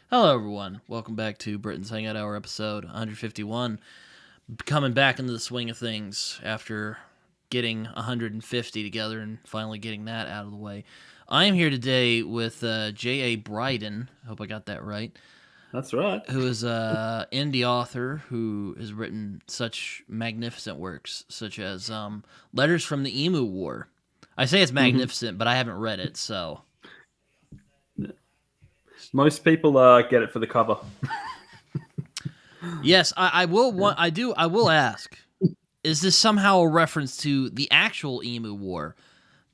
Hello, everyone. Welcome back to Britton's Hangout Hour episode 151. Coming back into the swing of things after getting 150 together and finally getting that out of the way. I am here today with JA Bryden. I hope I got that right. That's right. Who is an indie author who has written such magnificent works, such as Letters from the Emu War. I say it's hmm magnificent, but I haven't read it, so. Most people get it for the cover. Yes, I will Yeah. want. I will ask. Is this somehow a reference to the actual Emu War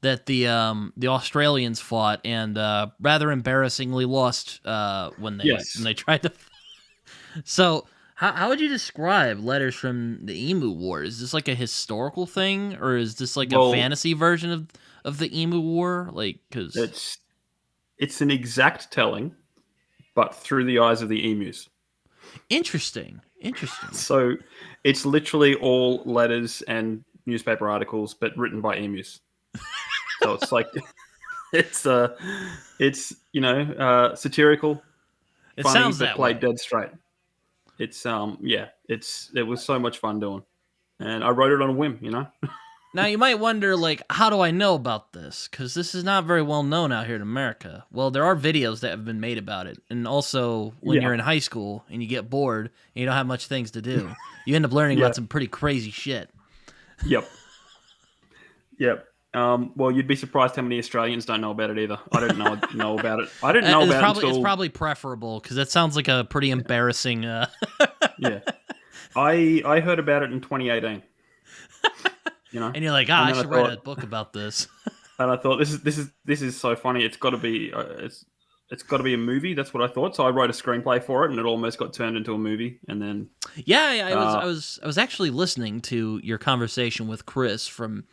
that the Australians fought and rather embarrassingly lost when Yes. they tried to? So how would you describe Letters from the Emu War? Is this like a historical thing, or is this like a Well, fantasy version of the Emu War? Like, because it's it's an exact telling, but through the eyes of the emus. interesting. So it's literally all letters and newspaper articles, but written by emus. So it's like it's satirical, It funny, sounds but that played way. dead straight. It was so much fun doing, and I wrote it on a whim. Now you might wonder, like, how do I know about this? Because this is not very well known out here in America. Well, there are videos that have been made about it, and also when Yeah. you're in high school and you get bored and you don't have much things to do, you end up learning Yeah. about some pretty crazy shit. Yep. Yep. Well, you'd be surprised how many Australians don't know about it either. I didn't know about it. I didn't know It's about it probably it's until probably preferable because that sounds like a pretty embarrassing. yeah. I heard about it in 2018. You know, And you're like, and I then I should write thought, a book about this. this is so funny. It's got to be a movie. That's what I thought. So I wrote a screenplay for it, and it almost got turned into a movie. And then Yeah, I was uh, I was I was actually listening to your conversation with Chris from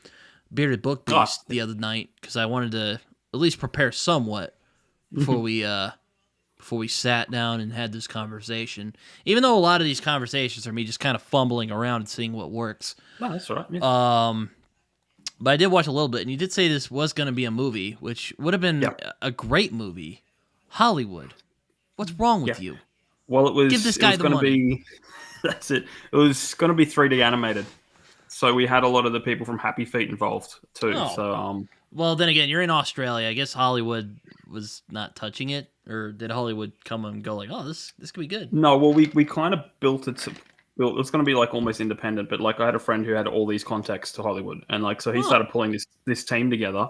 Bearded Book oh Beast the other night because I wanted to at least prepare somewhat before mhm. we sat down and had this conversation. Even though a lot of these conversations are me just kind of fumbling around and seeing what works. No, that's all right. Yeah, Um, but I did watch a little bit, and you did say this was going to be a movie, which would have been yeah, a great movie. Hollywood, what's wrong yeah. with you? Well, it Give was this it guy was the going to money. be that's it. It was going to be 3D animated. So we had a lot of the people from Happy Feet involved too. Oh, So well, then again, you're in Australia. I guess Hollywood was not touching it, or did Hollywood come and go like, "Oh, this could be good"? no, well we kind of built it to built. It's going to be like almost independent, but like I had a friend who had all these contacts to Hollywood, and like so he Oh, started pulling this team together,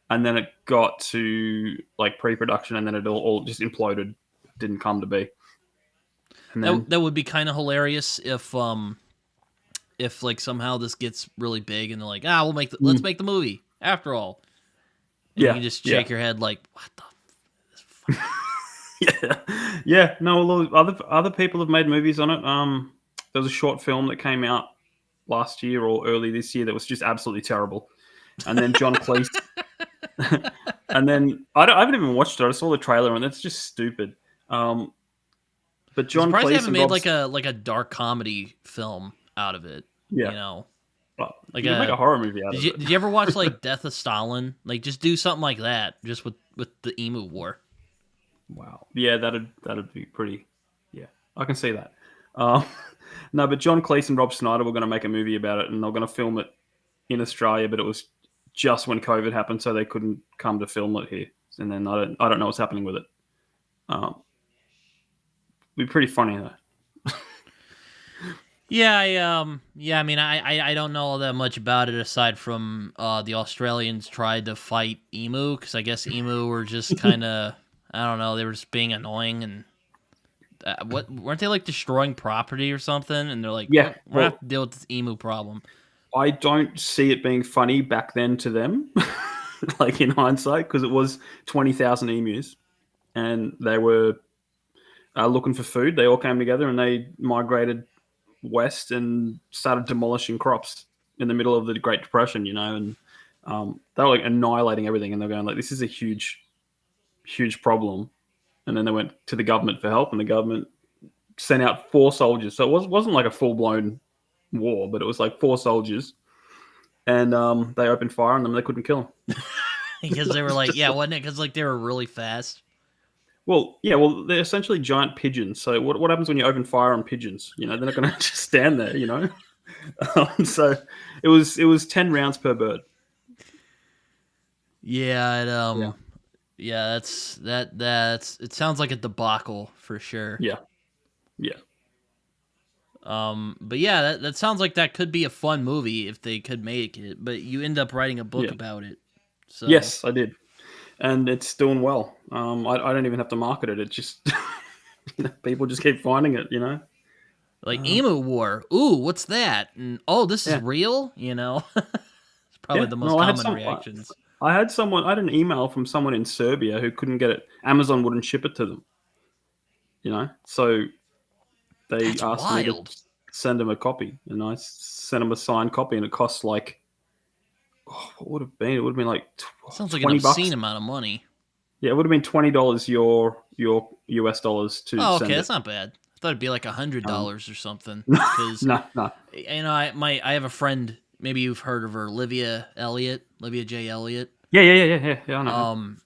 and then it got to like pre-production, and then it all just imploded, didn't come to be, and then that would be kind of hilarious if like somehow this gets really big and they're like, let's mm, make the movie after all, and you yeah, can just yeah, shake your head like, what the this fucking. yeah, yeah. No, a lot of other people have made movies on it. There was a short film that came out last year or early this year that was just absolutely terrible. And then John Cleese, and then I haven't even watched it. I saw the trailer and it's just stupid. Um, but I'm John surprised they Cleese haven't and made Rob's, like a dark comedy film out of it. yeah, You know, well, like you can make a a. horror movie out of it. Did you ever watch like Death of Stalin? Like just do something like that, just with the Emu War. Wow, yeah, that'd be pretty. Yeah, I can see that. Um, no, but John Cleese and Rob Snyder were going to make a movie about it, and they're going to film it in Australia, but it was just when COVID happened, so they couldn't come to film it here. And then I don't know what's happening with it. Um, It'd be pretty funny though. I mean I don't know all that much about it aside from the Australians tried to fight emu because I guess emu were just kind of, I don't know, they were just being annoying and what weren't they like destroying property or something, and they're like, Yeah, well, we're gonna have well, to deal with this emu problem. I don't see it being funny back then to them, like in hindsight, because it was 20,000 emus and they were looking for food. They all came together and they migrated west and started demolishing crops in the middle of the Great Depression, and they were like annihilating everything. And they're going like, "This is a huge, huge problem." And then they went to the government for help, and the government sent out 4 soldiers. So wasn't like a full blown war, but it was like 4 soldiers, and they opened fire on them. They couldn't kill them. Because they were It's like, just yeah, wasn't it because like they were really fast. Well, yeah, well, they're essentially giant pigeons. So what happens when you open fire on pigeons? You know, they're not going to just stand there. You know, so it was 10 rounds per bird. Yeah, Yeah, yeah, that's it sounds like a debacle for sure. yeah, yeah, But yeah, that sounds like that could be a fun movie if they could make it. But you end up writing a book yeah. about it, so Yes, I did, and it's doing well. I don't even have to market it. It just people just keep finding it. You know. like Um, Emu War. Ooh, what's that? And oh, this is yeah, real. It's probably yeah. the most No, I had common some. reactions. I had someone. I had an email from someone in Serbia who couldn't get it. Amazon wouldn't ship it to them. You know, so they That's asked me to wild. send them a copy, and I sent them a signed copy, and it costs like what would it have been? It would have been like Sounds like an $20. obscene amount of money. Yeah, it would have been $20 your US dollars to Oh, okay, send it. that's not bad. I thought it'd be like $100 Um, or something. no, Because no. I have a friend. Maybe you've heard of her, Livia J. Elliott. Yeah. I know. Um,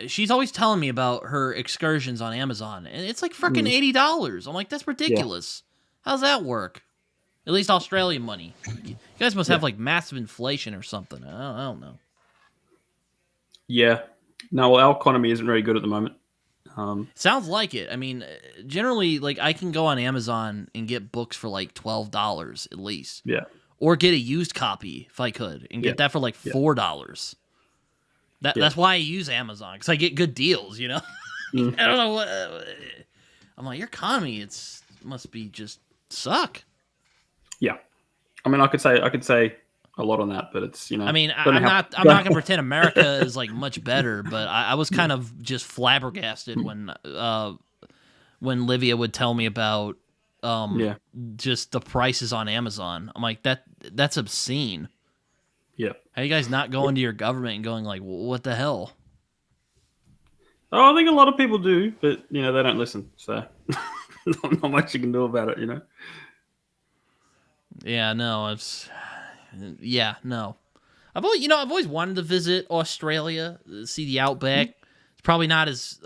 she's always telling me about her excursions on Amazon, and it's like freaking Mm, $80. I'm like, that's yeah, ridiculous. How's that work? At least Australian money. You guys must yeah, have like massive inflation or something. I don't know. yeah. No, well, our economy isn't very good at the moment. Sounds like it. I mean, generally, like I can go on Amazon and get books for like $12 at least, Yeah, or get a used copy if I could, and yeah, get that for like yeah, $4. yeah. That's why I use Amazon because I get good deals. Mm, I don't know what. I'm like, your economy, must be just suck. yeah. I mean, I could say a lot on that, but it's I mean, don't know how. I'm not gonna pretend America is like much better, but I was kind of just flabbergasted when Livia would tell me about Yeah, just the prices on Amazon. I'm like, that's obscene. yeah. How you guys not going to your government and going like, what the hell? Oh, I think a lot of people do, but they don't listen. So not much you can do about it. Yeah, no, yeah, no. I've always wanted to visit Australia, see the outback. It's probably not as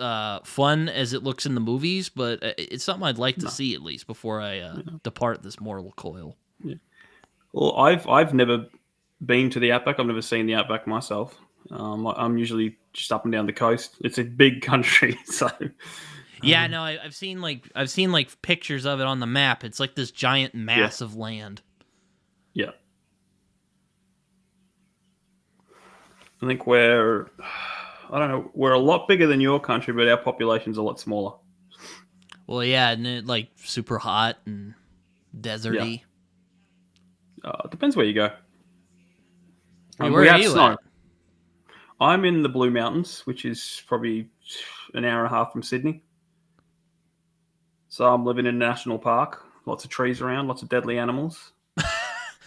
fun as it looks in the movies, but it's something I'd like to No. see at least before I depart this mortal coil. Yeah. Well, I've never been to the outback. I've never seen the outback myself. I'm usually just up and down the coast. It's a big country, so Yeah, um, no, I've seen like pictures of it on the map. It's like this giant yeah, mass of land. yeah. I think I don't know, we're a lot bigger than your country, but our population's a lot smaller. Well, yeah, and like super hot and Yeah, deserty. it depends where you go. Where We are have you snow. at? I'm in the Blue Mountains, which is probably an hour and a half from Sydney. So I'm living in a national park. Lots of trees around, lots of deadly animals.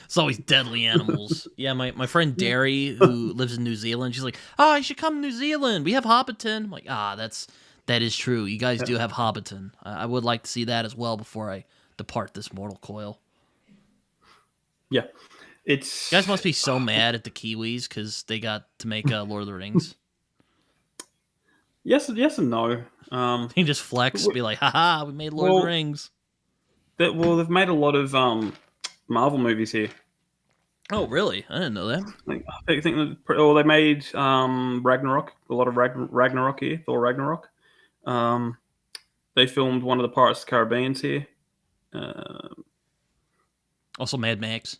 It's always deadly animals. Yeah, my friend Yeah. Derry, who lives in New Zealand, she's like, "Oh, you should come to New Zealand. We have Hobbiton." I'm like, that is true. You guys do have Hobbiton. I would like to see that as well before I depart this mortal coil. Yeah. You guys It's must be so mad at the Kiwis because they got to make Lord of the Rings. yes and no. He just flex, be like, "Haha, we made Lord of the Well, Rings." they've made a lot of Marvel movies here. Oh, really? I didn't know that. They made Ragnarok. A lot of Ragnarok here. Thor Ragnarok. Um, they filmed one of the Pirates of the Caribbean's here. Uh, Also, Mad Max.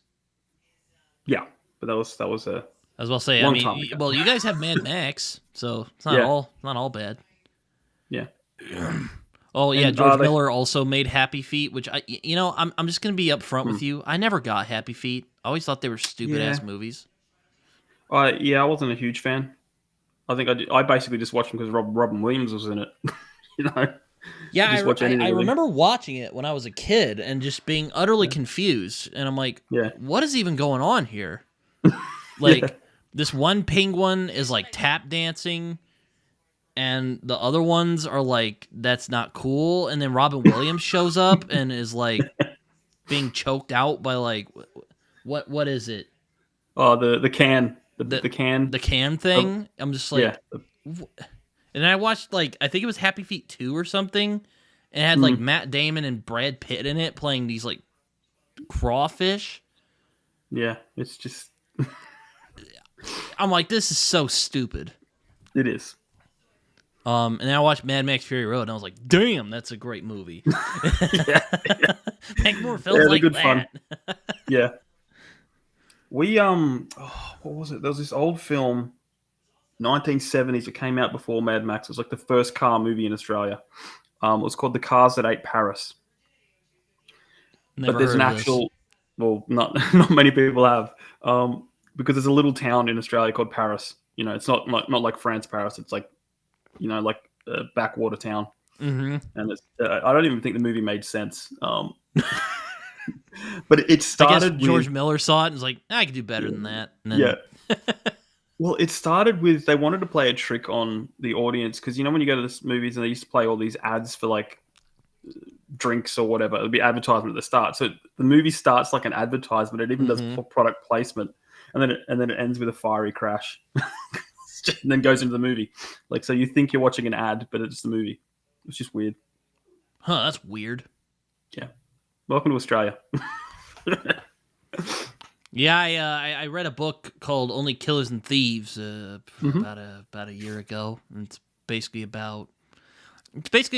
yeah, but that was a I was about to say, I long time mean, ago. well, you guys have Mad Max, so it's Yeah, not all bad. yeah, Oh yeah, and George they Miller also made Happy Feet, which I'm just gonna be upfront hmm, with you. I never got Happy Feet. I always thought they were stupid yeah, ass movies. I wasn't a huge fan. I think I basically just watched them because Robin Williams was in it. you know, Yeah, just watch any I really. remember watching it when I was a kid and just being utterly confused. And I'm like, Yeah, what is even going on here? yeah, Like, this one penguin is like tap dancing, and the other ones are like, that's not cool. And then Robin Williams shows up and is like being choked out by like, what is it? Oh, the can, the The can. the can Of, thing. I'm just yeah, like, And I watched like I think it was Happy Feet 2 or something, and it had like Mm, Matt Damon and Brad Pitt in it playing these like crawfish. yeah, it's just I'm like, this is so stupid. it is. And then I watched Mad Max Fury Road, and I was like, damn, that's a great movie. Yeah, Make more yeah, films they're like good that. fun. Yeah, we what was it? There was this old film, 1970s. It came out before Mad Max. It was like the first car movie in Australia. It was called The Cars That Ate Paris. But Never there's heard an of this. actual, well, not not many people have, because there's a little town in Australia called Paris. You know, it's not like France Paris. It's like, like a backwater town, Mm-hmm. and it's, I don't even think the movie made sense. But it I guess started with George Miller saw it and was like, I could do better than that. And yeah. then, Well, it started with they wanted to play a trick on the audience because when you go to the movies and they used to play all these ads for like drinks or whatever, it would be advertisement at the start. So the movie starts like an advertisement. It even does mm-hmm. product placement, and then it ends with a fiery crash, and then goes into the movie. Like so, you think you're watching an ad, but it's the movie. It's just weird. Huh, that's weird. Yeah. Welcome to Australia. Yeah, I read a book called Only Killers and Thieves Mhm. about a year ago. And it's basically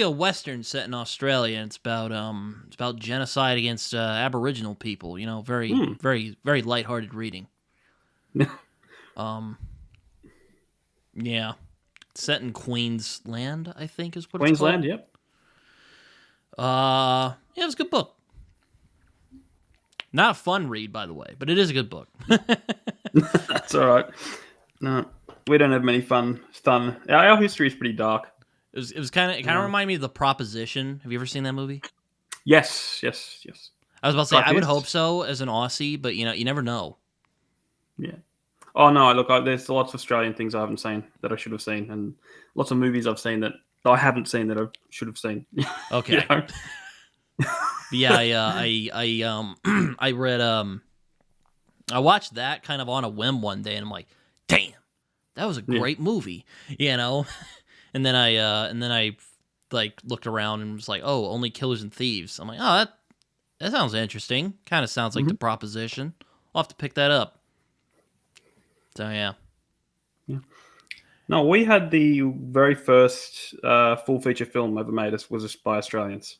a western set in Australia, and it's about genocide against Aboriginal people. You know, very Mm. very very lighthearted reading. Um, yeah, it's set in Queensland, I think is what it's Queensland, called. yep. Yeah, it was a good book. Not a fun read, by the way, but it is a good book. That's all right. No, we don't have many fun. Our history is pretty dark. It was kind of reminded me of The Proposition. Have you ever seen that movie? Yes, yes, yes. I was about to say I would hope Cartoons? so as an Aussie, but you never know. Yeah. Oh no, look, there's lots of Australian things I haven't seen that I should have seen, and lots of movies I've seen that I haven't seen that I should have seen. You Okay, know? but yeah, I read I watched that kind of on a whim one day, and I'm like, damn, that was a Yeah. great movie, and then I like looked around and was like, oh, Only Killers and Thieves. I'm like, oh, that sounds interesting. Kind of sounds like Mhm. The Proposition. I'll have to pick that up. So yeah. Yeah. No, we had the very first full feature film ever made. Was by Australians.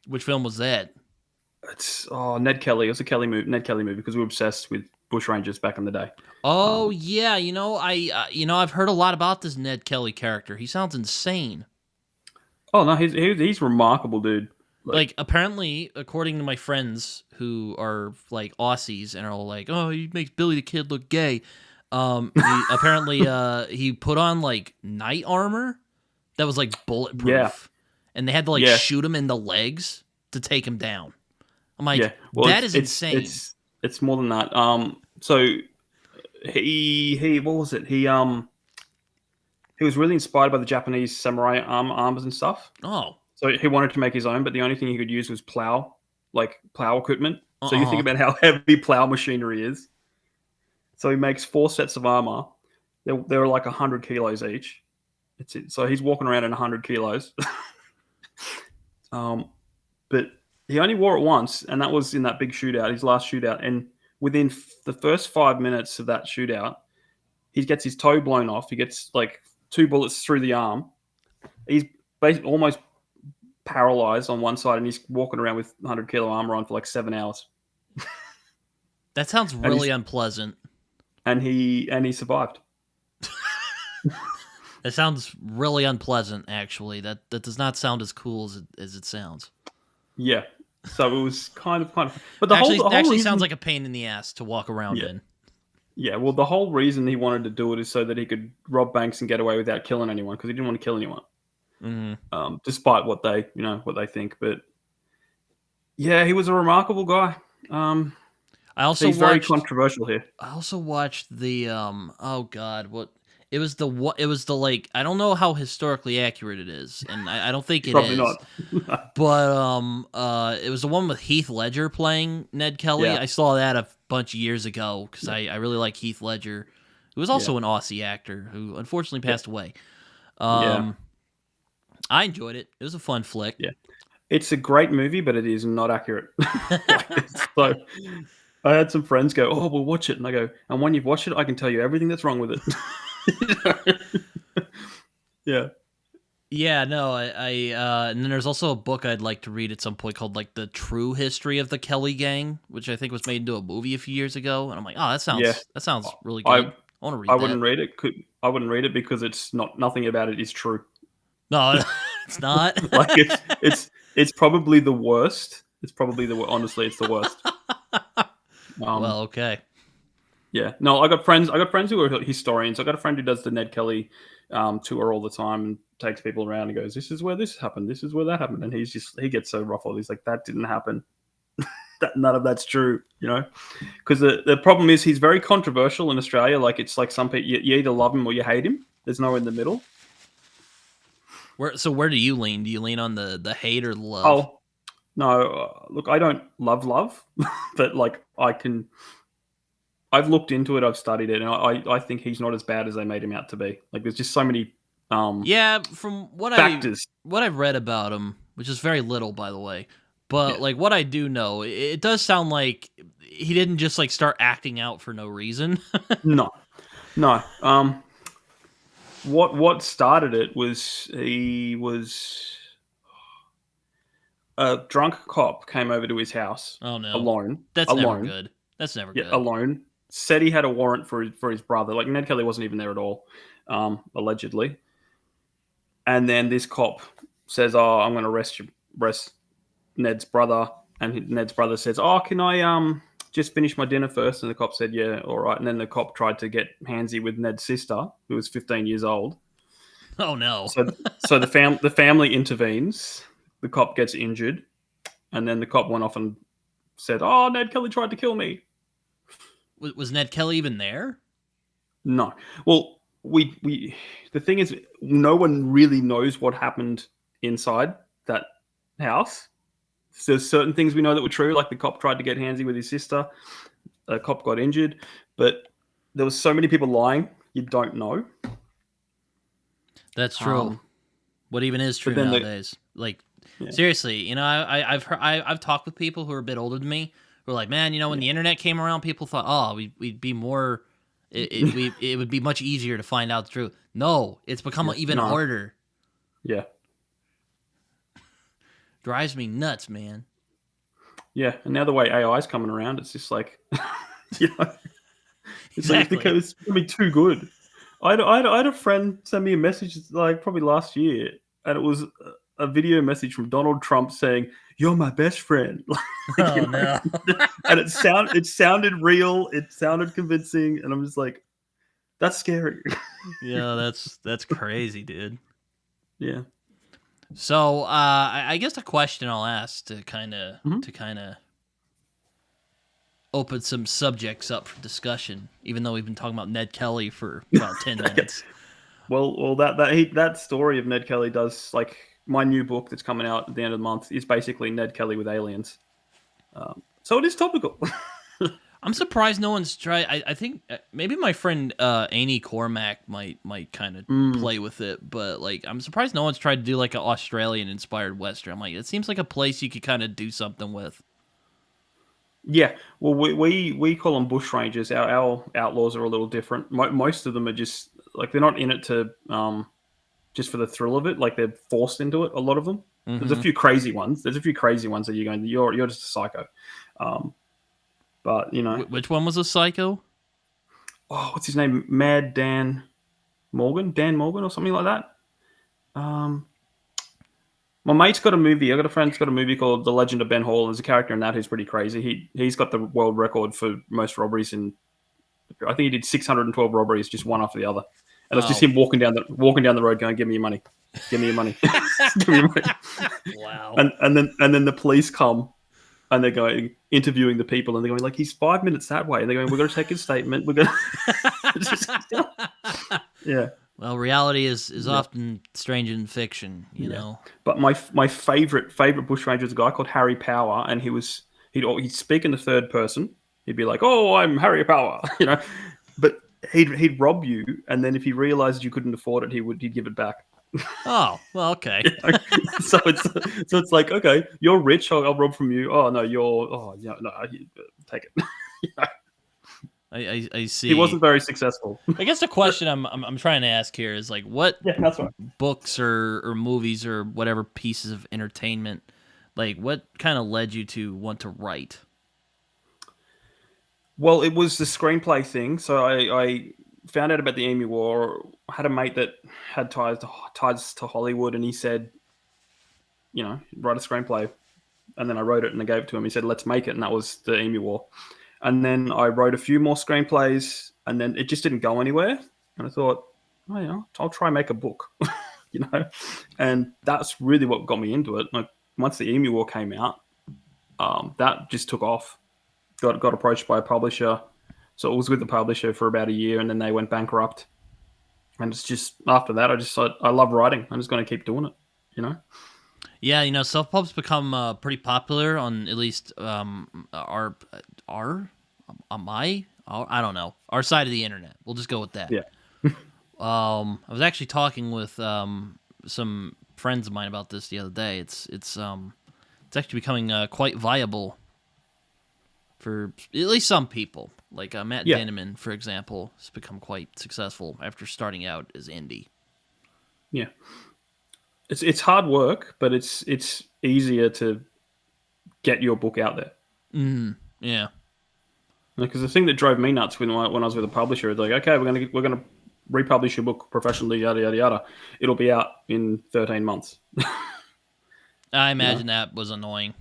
Which film was that? It's Ned Kelly. It was a Ned Kelly movie because we were obsessed with bushrangers back in the day. Oh Um, yeah, I've heard a lot about this Ned Kelly character. He sounds insane. oh no, he's remarkable, dude. Like Like apparently, according to my friends who are like Aussies and are all like, "Oh, he makes Billy the Kid look gay." Apparently he put on like knight armor that was like yeah, bulletproof, and they had to like yeah, shoot him in the legs to take him down. I'm like, yeah. Well, that is insane. it's more than that. So he what was it? He was really inspired by the Japanese samurai armors and stuff. Oh, So he wanted to make his own, but the only thing he could use was plow equipment. So you think uh-uh. about how heavy plow machinery is. So he makes 4 sets of armor. They're like 100 kilos each. It's it. So he's walking around in 100 kilos. um, but he only wore it once, and that was in that big shootout, his last shootout. And within the first 5 minutes of that shootout, he gets his toe blown off. He gets like 2 bullets through the arm. He's basically almost paralyzed on one side, and he's walking around with 100 kilo armor on for like 7 hours. That sounds And really unpleasant. he survived. That sounds really unpleasant. Actually, that does not sound as cool as it sounds. Yeah. So it was kind of but the Actually, whole actually reason, sounds like a pain in the ass to walk around yeah. in. Yeah, well, the whole reason he wanted to do it is so that he could rob banks and get away without killing anyone because he didn't want to kill anyone, despite what they think. But yeah, he was a remarkable guy. I also He's very watched. controversial here. I also watched the Oh God, what it was the what it was the like I don't know how historically accurate it is, and I don't think it Probably is. not. But it was the one with Heath Ledger playing Ned Kelly. Yeah. I saw that a bunch of years ago because I really like Heath Ledger. who was Yeah. also an Aussie actor who unfortunately passed away. Yeah. I enjoyed it. It was a fun flick. Yeah. It's a great movie, but it is not accurate. Like, so I had some friends go, "Oh, we'll watch it," and I go, "And when you've watched it, I can tell you everything that's wrong with it." Yeah. Yeah, no, and then there's also a book I'd like to read at some point called like The True History of the Kelly Gang, which I think was made into a movie a few years ago, and I'm like, oh, Yeah. that sounds really good. I I want to I read that. wouldn't read it. I wouldn't read it because it's not nothing about it is true. No, it's not. Like it's probably the worst. It's probably honestly, it's the worst. Well, Um, okay. yeah. No, I got friends. I got friends who are historians. I got a friend who does the Ned Kelly tour all the time and takes people around and goes, "This is where this happened. This is where that happened." And he gets so ruffled. He's like, "That didn't happen. None of that's true." Because the problem is he's very controversial in Australia. Like it's like some people you either love him or you hate him. There's no in the middle. Where do you lean? Do you lean on the hate or the love? Oh no, look, I don't love, but like I've looked into it, I've studied it, and I think he's not as bad as they made him out to be. Like there's just so many Yeah, from factors. what I've read about him, which is very little, by the way, but Yeah. like what I do know, it does sound like he didn't just like start acting out for no reason. No. No. What started it was he was a drunk cop came over to his house Oh no, alone. that's never Alone. good. That's never Yeah, good. alone. Said he had a warrant for his brother. Like Ned Kelly wasn't even there at all, allegedly. And then this cop says, "Oh, I'm going to arrest Ned's brother." And Ned's brother says, "Oh, can I just finish my dinner first?" And the cop said, "Yeah, all right." And then the cop tried to get handsy with Ned's sister, who was 15 years old. Oh no, So the family intervenes. The cop gets injured, and then the cop went off and said, "Oh, Ned Kelly tried to kill me." was Ned Kelly even there? No. Well, we the thing is, no one really knows what happened inside that house. So there's certain things we know that were true, like the cop tried to get handsy with his sister. The cop got injured, but there was so many people lying. You don't know. That's true. What even is true then nowadays? Like Yeah. seriously, I've heard, I've talked with people who are a bit older than me who are like, man, when the internet came around, people thought, oh, we'd be more, it would be much easier to find out the truth. No, it's become even harder. Yeah. Drives me nuts, man. Yeah, and now the way AI is coming around, it's just like, you know, it's Exactly. like it's going to be too good. I had a friend send me a message like probably last year, and it was a video message from Donald Trump saying, "You're my best friend." Oh no. And it sounded real, it sounded convincing, and I'm just like, that's scary. Yeah, that's crazy, dude. Yeah. So, I guess the question I'll ask to kind of Mhm. open some subjects up for discussion, even though we've been talking about Ned Kelly for about 10 minutes. Well, that story of Ned Kelly does like my new book that's coming out at the end of the month is basically Ned Kelly with aliens. So it is topical. I'm surprised no one's tried. I think maybe my friend Annie Cormack might kind of play with it, but like I'm surprised no one's tried to do like an Australian inspired western. I'm like, it seems like a place you could kind of do something with. Yeah, well, we call them bush rangers. Our outlaws are a little different. Most of them are just like they're not in it to just for the thrill of it. Like they're forced into it. A lot of them. There's a Mm-hmm. few crazy ones. There's a few crazy ones that you're going. You're just a psycho. But Which one was a psycho? oh, what's his name? Mad Dan Morgan, or something like that. My mate's got a movie. I got a friend who's got a movie called The Legend of Ben Hall. There's a character in that who's pretty crazy. He's got the world record for most robberies in. I think he did 612 robberies, just one after the other. And it's just him walking down the road, going, "Give me your money, give me your money, give me your money." Wow. And then the police come and they're going interviewing the people, and they're going like, "He's 5 minutes that way," and they're going, "We're going to take his statement. We're going to." Yeah. Well, reality is often stranger than fiction, you know. But my favorite bushranger is a guy called Harry Power, and he'd speak in the third person. He'd be like, "Oh, I'm Harry Power," But he'd rob you, and then if he realized you couldn't afford it, he'd give it back. Oh, well, okay. You know? So it's like, okay, you're rich, I'll rob from you. Oh no, you're yeah, no, take it. You know? I He see. wasn't very successful. I guess the question I'm trying to ask here is like, what Yeah, that's right. books or movies or whatever pieces of entertainment, like, what kind of led you to want to write? Well, it was the screenplay thing. So I found out about the Emu War. I had a mate that had ties to Hollywood, and he said, write a screenplay. And then I wrote it and I gave it to him. He said, let's make it. And that was the Emu War. And then I wrote a few more screenplays, and then it just didn't go anywhere. And I thought, oh, I'll try and make a book, you know? And that's really what got me into it. Like, once the Emu War came out, that just took off. Got approached by a publisher. So it was with the publisher for about a year, and then they went bankrupt. And it's just, after that, I just thought, I love writing. I'm just going to keep doing it, you know? Yeah, self pub's become pretty popular on at least our I don't know, our side of the internet. We'll just go with that. Yeah. I was actually talking with some friends of mine about this the other day. It's actually becoming quite viable for at least some people. Like Matt Yeah. Dinneman, for example, has become quite successful after starting out as indie. Yeah. It's hard work, but it's easier to get your book out there. Yeah. Because the thing that drove me nuts when I was with a publisher is like, okay, we're gonna republish your book professionally, yada yada yada. It'll be out in 13 months. I imagine that was annoying.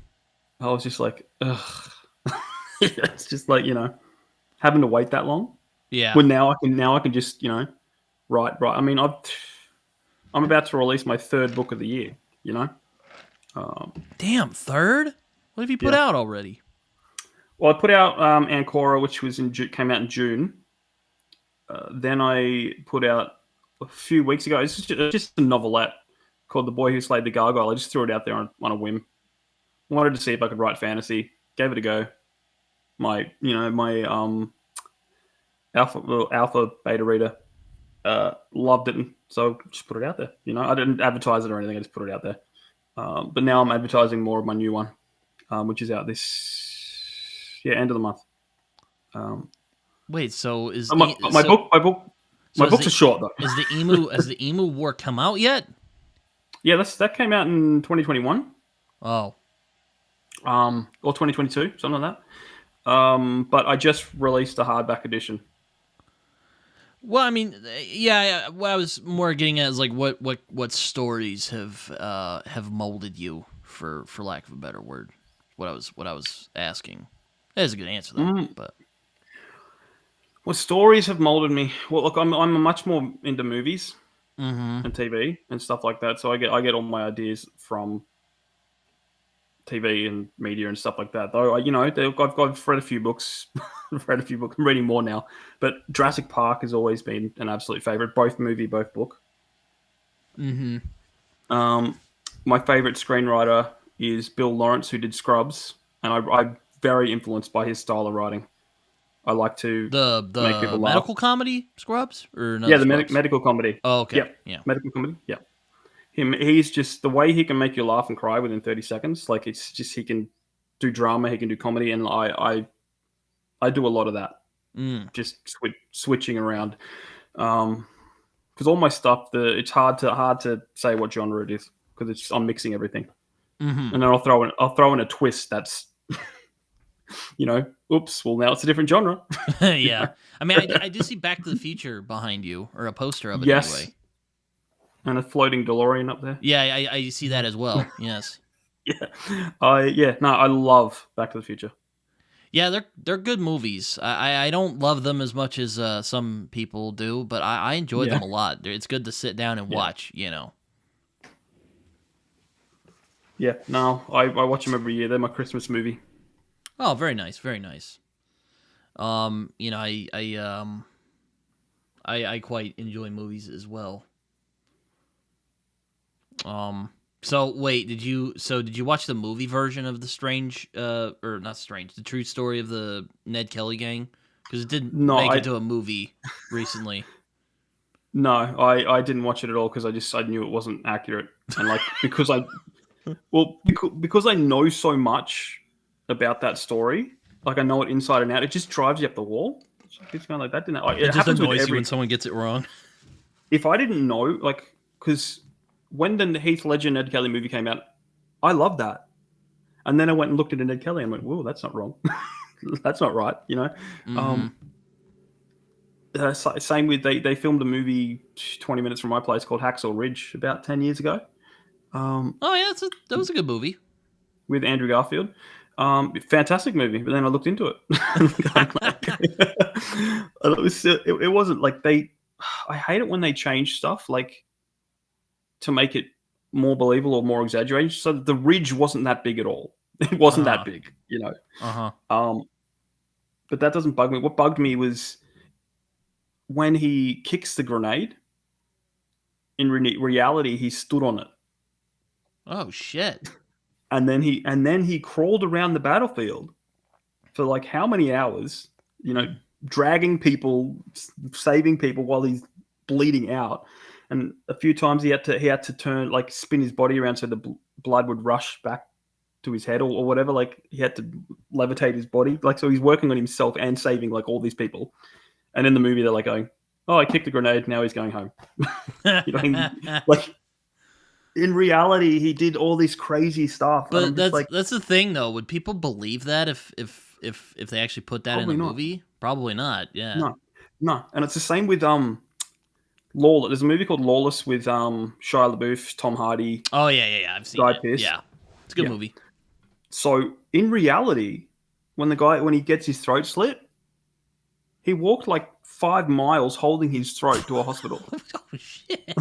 I was just like, ugh. It's just like, having to wait that long. Yeah. When now I can just write. I mean, I'm about to release my third book of the year. You know. Damn, third? What have you put Yeah. out already? Well, I put out Ancora, which came out in June. Then I put out a few weeks ago. It's just a novelette called "The Boy Who Slayed the Gargoyle." I just threw it out there on a whim. Wanted to see if I could write fantasy. Gave it a go. My alpha beta reader loved it, and so just put it out there. I didn't advertise it or anything. I just put it out there. But now I'm advertising more of my new one, which is out this end of the month. Wait, so is my books are short though. has the Emu War come out yet? Yeah, that came out in 2021. Oh, Or 2022, something like that. But I just released a hardback edition. well, I mean, yeah. What I was more getting at is like what stories have molded you, for lack of a better word. What I was asking. That is a good answer though. But What stories have molded me? Well, look, I'm much more into movies mm-hmm. and TV and stuff like that. So I get all my ideas from TV and media and stuff like that. Though I've read a few books, read a few books. I'm reading more now, but Jurassic Park has always been an absolute favorite. Both movie, both book. Mm-hmm. My favorite screenwriter is Bill Lawrence, who did Scrubs, and I'm very influenced by his style of writing. I like to make The people laugh. medical comedy Scrubs or Yeah, another the Scrubs? medical comedy. Oh, okay. Yep, Yeah. medical comedy. Yeah, he's just the way he can make you laugh and cry within 30 seconds. Like, it's just, he can do drama, he can do comedy, and I do a lot of that. Just switching around. Because all my stuff, it's hard to say what genre it is, because I'm mixing everything, Mm-hmm. and then I'll throw in a twist that's, oops, well now it's a different genre. Yeah. I mean, I do see Back to the Future behind you, or a poster of it Yes, anyway. and a floating DeLorean up there. Yeah, I see that as well. Yes. No, I love Back to the Future. Yeah, they're good movies. I don't love them as much as some people do, but I enjoy them a lot. It's good to sit down and watch. Yeah, no, I watch them every year. They're my Christmas movie. Oh, very nice, very nice. I quite enjoy movies as well. So wait, did you watch the movie version of the Strange, or not Strange, the True Story of the Ned Kelly gang Because it didn't No, make it to a movie recently. no, I didn't watch it at all because I knew it wasn't accurate, and like because I know so much about that story, like I know it inside and out. It just drives you up the wall. It's kind of like that, didn't it? Like, It it just happens with annoys you every. when someone gets it wrong. If I didn't know, like, because when the Heath Ledger Ned Kelly movie came out, I loved that, and then I went and looked at a Ned Kelly and went, "Whoa, that's not wrong. That's not right," you know. Mm-hmm. Um, Same with they filmed a movie 20 minutes from my place called Hacksaw Ridge about 10 years ago. Oh yeah, that was a good movie. With Andrew Garfield. Fantastic movie, but then I looked into it. It wasn't like they. I hate it when they change stuff like to make it more believable or more exaggerated. So the ridge wasn't that big at all. It wasn't that big, you know. Uh-huh. But that doesn't bug me. What bugged me was when he kicks the grenade. In reality, he stood on it. Oh shit. And then he crawled around the battlefield for like how many hours, you know, dragging people, saving people while he's bleeding out. And a few times he had to turn, like, spin his body around so the blood would rush back to his head or whatever. Like he had to levitate his body, like, so he's working on himself and saving like all these people. And in the movie they're like going, "Oh, I kicked a grenade, now he's going home." You know, like in reality he did all this crazy stuff. But And I'm just like, that's the thing though. Would people believe that if they actually put that in a probably not. movie? Probably not. Yeah. No. And it's the same with Lawless. There's a movie called Lawless with Shia LaBeouf, Tom Hardy, Oh yeah. I've seen Guy it. Pearce. Yeah, it's a good movie. So in reality, when he gets his throat slit, he walked like 5 miles holding his throat to a hospital. Oh shit.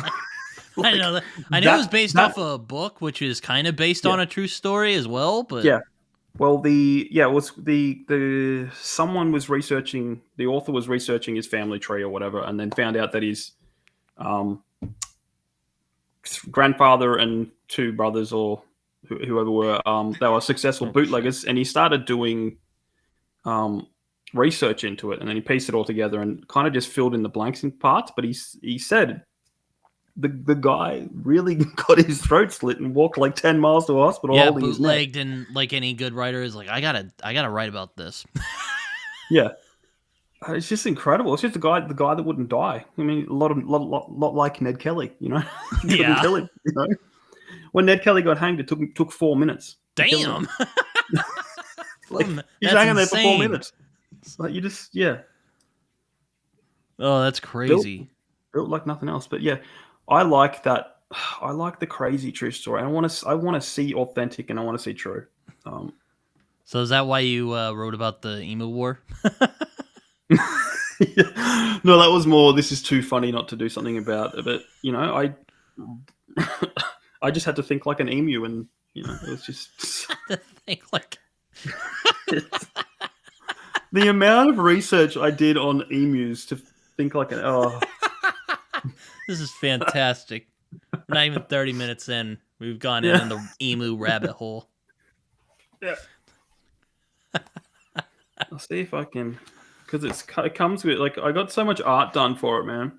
Like, I know that. I know it was based off a book, which is kind of based on a true story as well. But yeah. Well, it was the someone was researching. The author was researching his family tree or whatever, and then found out that his grandfather and 2 brothers or whoever were they were successful bootleggers, and he started doing research into it, and then he pieced it all together and kind of just filled in the blanks in parts. But he said the guy really got his throat slit and walked like 10 miles to a hospital holding his neck. bootlegged, and like any good writer is like, I gotta write about this. Yeah. It's just incredible. It's just the guy that wouldn't die. I mean, a lot like Ned Kelly, you know. Yeah. Kill him, you know. When Ned Kelly got hanged, it took 4 minutes. Damn. He's hanging there for 4 minutes. Like you just Oh, that's crazy. Built like nothing else. But yeah, I like that. I like the crazy true story. I want to see authentic, and I want to see true. So is that why you wrote about the Emu War? No, that was more. This is too funny not to do something about it. But you know, I just had to think like an emu, and you know, it was just think like the amount of research I did on emus to think like an This is fantastic. We're not even 30 minutes in. We've gone in the emu rabbit hole. Yeah. I'll see if I can, because it comes with, like, I got so much art done for it, man.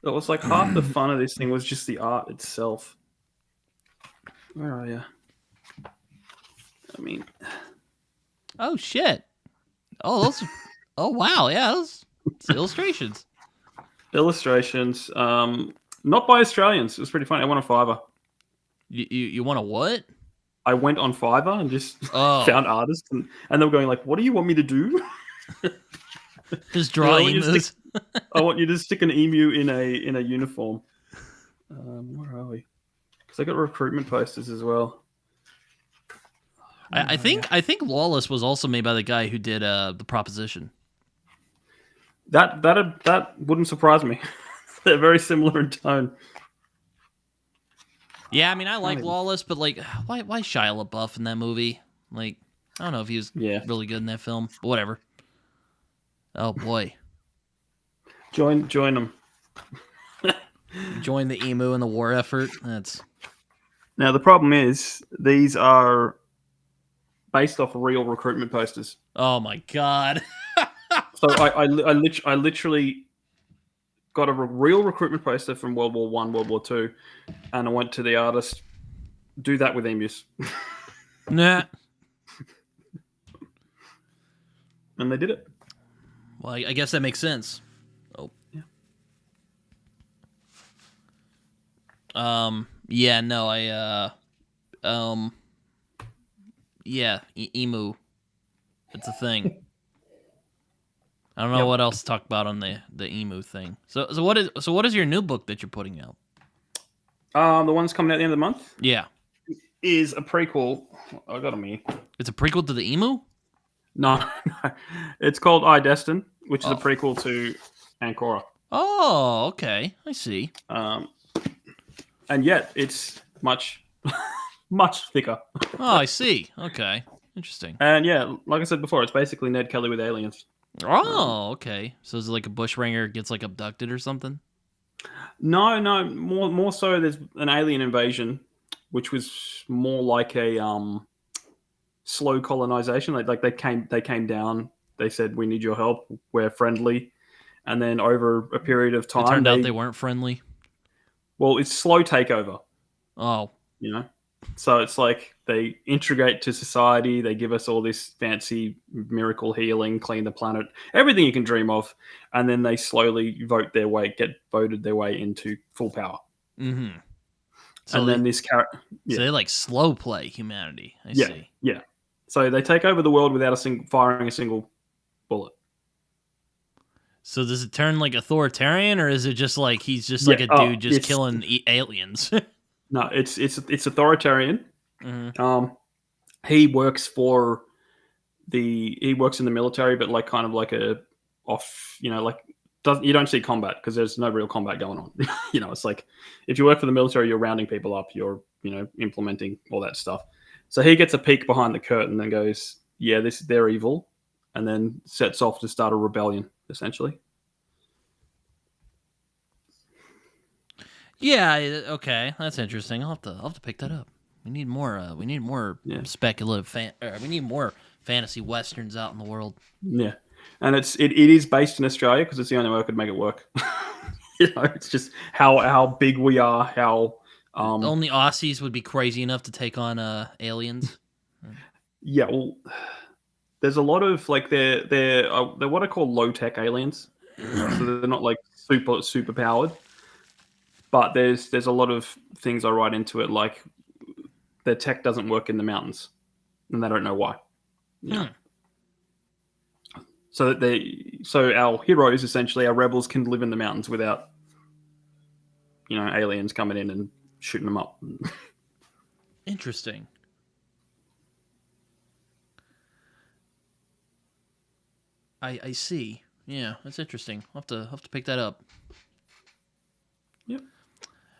That was like half the fun of this thing was just the art itself. Where are you? I mean, oh shit! Oh, those. Oh wow! Yeah, those illustrations. Illustrations, not by Australians. It was pretty funny. I went on Fiverr. You want a what? I went on Fiverr and just found artists, and they were going like, "What do you want me to do?" Just draw emus. I want you to stick an emu in a uniform. Where are we? Because I got recruitment posters as well. I think Lawless was also made by the guy who did The Proposition. That wouldn't surprise me. They're very similar in tone. Yeah, I mean, I like Lawless, but like, why Shia LaBeouf in that movie? Like, I don't know if he was really good in that film, but whatever. Oh boy, join them. Join the emu in the war effort. That's now the problem is these are based off real recruitment posters. Oh my god. So I literally got a real recruitment poster from World War One, World War Two, and I went to the artist. Do that with emus. Nah. And they did it. Well, I guess that makes sense. Oh. Yeah. Yeah, no, yeah, emu. It's a thing. I don't know what else to talk about on the emu thing. So what is your new book that you're putting out? The one's coming out at the end of the month. Yeah. Is a prequel. I got them here. It's a prequel to the emu? No. It's called I Destin, which is a prequel to Ancora. Oh, okay. I see. And yet it's much thicker. Oh, I see. Okay. Interesting. And yeah, like I said before, it's basically Ned Kelly with aliens. Oh, okay. So is it like a bushranger gets like abducted or something? No, more so there's an alien invasion, which was more like a slow colonization. Like they came down, they said, "We need your help. We're friendly." And then over a period of time, It turned out they weren't friendly. Well, it's slow takeover. Oh. You know? So it's like they integrate to society, they give us all this fancy miracle healing, clean the planet, everything you can dream of, and then they slowly get voted their way into full power. Mm-hmm. So and then this character... So they like slow play humanity. I see. Yeah. So they take over the world without firing a single bullet. So does it turn like authoritarian, or is it just like he's just like a dude just killing aliens? No, it's authoritarian. Mm-hmm. He works in the military, but like kind of like a off, you don't see combat because there's no real combat going on. It's like if you work for the military, you're rounding people up, you're implementing all that stuff. So he gets a peek behind the curtain and goes, "Yeah, they're evil," and then sets off to start a rebellion, essentially. Yeah. Okay, that's interesting. I'll have to pick that up. We need more. Speculative we need more fantasy westerns out in the world. Yeah, and it is based in Australia because it's the only way I could make it work. It's just how big we are. How only Aussies would be crazy enough to take on aliens. Yeah, well, there's a lot of like they're what I call low tech aliens. So they're not like super powered, but there's a lot of things I write into it, like their tech doesn't work in the mountains, and they don't know why. Yeah. So our heroes, essentially, our rebels, can live in the mountains without, aliens coming in and shooting them up. Interesting. I see. Yeah, that's interesting. I'll have to pick that up. Yep.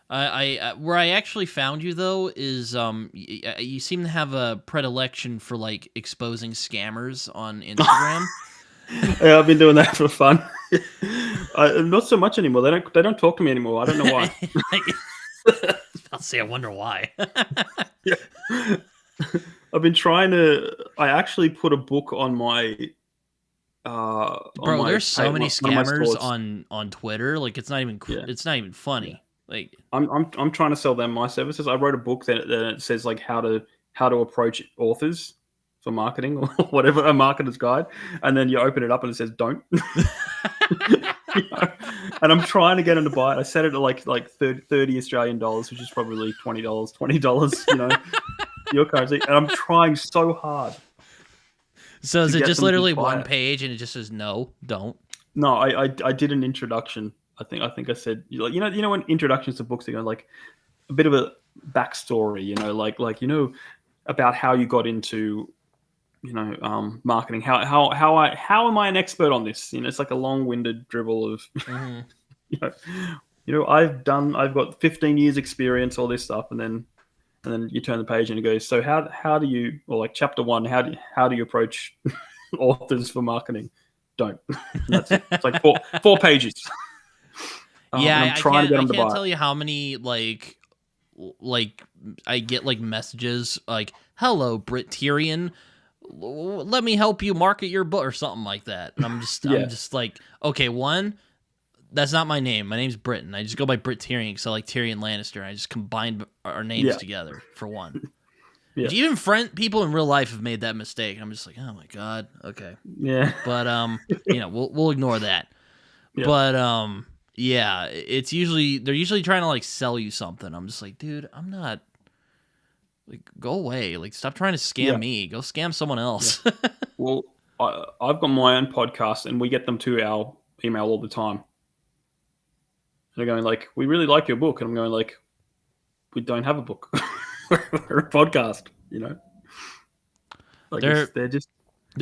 I where I actually found you though is you seem to have a predilection for like exposing scammers on Instagram. Yeah, I've been doing that for fun. Not so much anymore. They don't talk to me anymore. I don't know why. I'll say I wonder why. Yeah. I've been trying to. I actually put a book on my. Bro, there's so many scammers on Twitter. Like it's not even it's not even funny. Yeah. Like I'm trying to sell them my services. I wrote a book that says like how to approach authors for marketing or whatever, a marketer's guide, and then you open it up and it says don't. And I'm trying to get them to buy it. I set it at like 30 Australian dollars, which is probably $20, your currency, and I'm trying so hard. So is it just literally one page and it just says no, don't? No, I did an introduction. I think I said when introductions to books are going like a bit of a backstory, like about how you got into marketing. How am I an expert on this? It's like a long-winded dribble of I've got 15 years experience, all this stuff, and then you turn the page and it goes, so how do you, or like chapter 1, how do you approach authors for marketing? Don't. That's it. It's like four pages. Yeah, I can't tell you how many like I get like messages like, "Hello, Brit Tyrion. let me help you market your book or something like that. And I'm just like, okay, one, that's not my name. My name's Britton. I just go by Brittarian because I like Tyrion Lannister. And I just combined our names together for one. Yeah. Even people in real life have made that mistake. I'm just like, oh my god, okay. Yeah. But we'll ignore that. Yeah. But yeah, they're usually trying to like sell you something. I'm just like, dude, I'm not. Like, go away. Like, stop trying to scam me. Go scam someone else. Yeah. Well, I've got my own podcast, and we get them to our email all the time. They're going like, "We really like your book," and I'm going like, "We don't have a book. We're a podcast." You know, like they're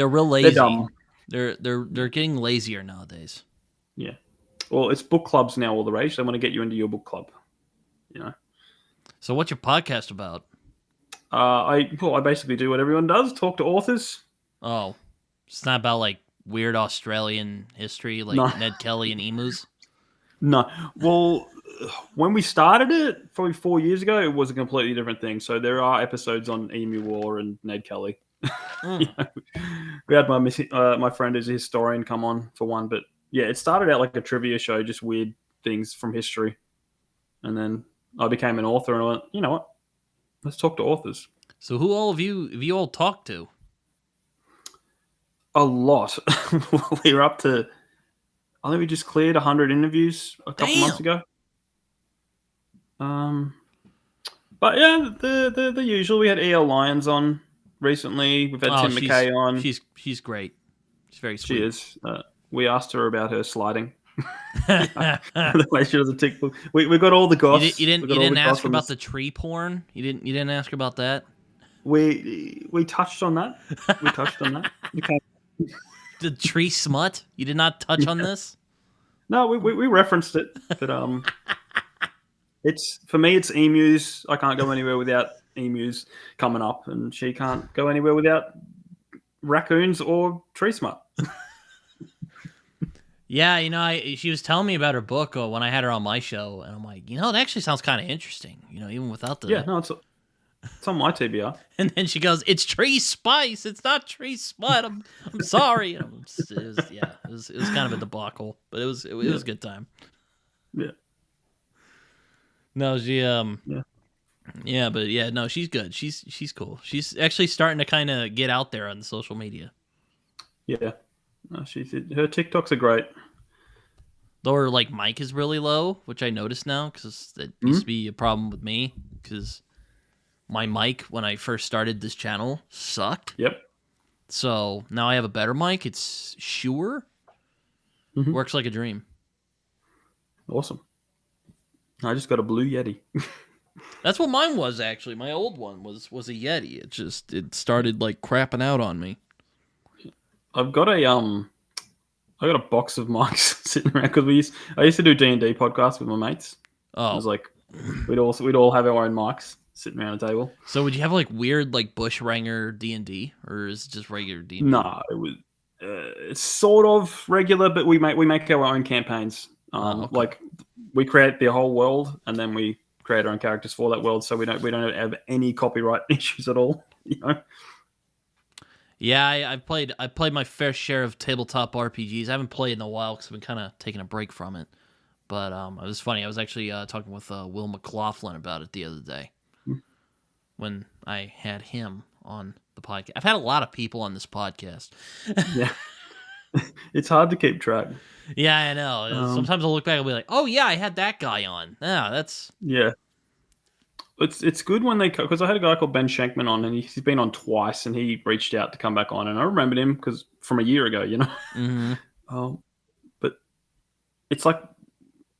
real lazy. They're dumb. They're getting lazier nowadays. Yeah. Well, it's book clubs now all the rage. They want to get you into your book club. You know. So, what's your podcast about? I basically do what everyone does: talk to authors. Oh, it's not about like weird Australian history, like Ned Kelly and emus. No. Well, when we started it, probably 4 years ago, it was a completely different thing. So there are episodes on Emu War and Ned Kelly. You know, we had my friend who's a historian come on for one, but yeah, it started out like a trivia show, just weird things from history, and then I became an author, and I went, you know what? Let's talk to authors. So who all have you all talked to? A lot. We were up to, I think we just cleared 100 interviews a couple months ago. But yeah, the usual. We had E.L. Lyons on recently. We've had Tim McKay on. She's great. She's very sweet. She is. We asked her about her sliding. The way she does a TikTok. We got all the goss. You didn't ask her about the tree porn. You didn't ask her about that. We touched on that. We touched on that. Okay. The tree smut. You did not touch on this. No, we referenced it, but it's for me. It's emus. I can't go anywhere without emus coming up, and she can't go anywhere without raccoons or tree smut. Yeah, she was telling me about her book when I had her on my show, and I'm like, it actually sounds kind of interesting. Even without the it's on my TBR. And then she goes, "It's tree spice. It's not tree smut. I'm sorry." It was kind of a debacle, but it was a good time. Yeah. No, she Yeah, but yeah, no, she's good. She's cool. She's actually starting to kind of get out there on social media. Yeah. No, her TikToks are great. Though her mic is really low, which I noticed now because that used to be a problem with me because my mic when I first started this channel sucked. Yep. So now I have a better mic. It's Shure. Works like a dream. Awesome. I just got a Blue Yeti. That's what mine was actually. My old one was a Yeti. It started crapping out on me. I've got I got a box of mics sitting around because I used to do D&D podcasts with my mates. Oh, it was like we'd all have our own mics sitting around a table. So would you have weird Bushranger D&D, or is it just regular D&D? No, it was it's sort of regular, but we make our own campaigns. Okay. We create the whole world, and then we create our own characters for that world, so we don't have any copyright issues at all. Yeah, I've played my fair share of tabletop RPGs. I haven't played in a while because I've been kind of taking a break from it. But it was funny. I was actually talking with Will McLaughlin about it the other day when I had him on the podcast. I've had a lot of people on this podcast. Yeah, it's hard to keep track. Yeah, I know. Sometimes I'll look back and be like, "Oh yeah, I had that guy on." Yeah, that's It's good when because I had a guy called Ben Shankman on, and he's been on twice, and he reached out to come back on, and I remembered him because from a year ago, But it's like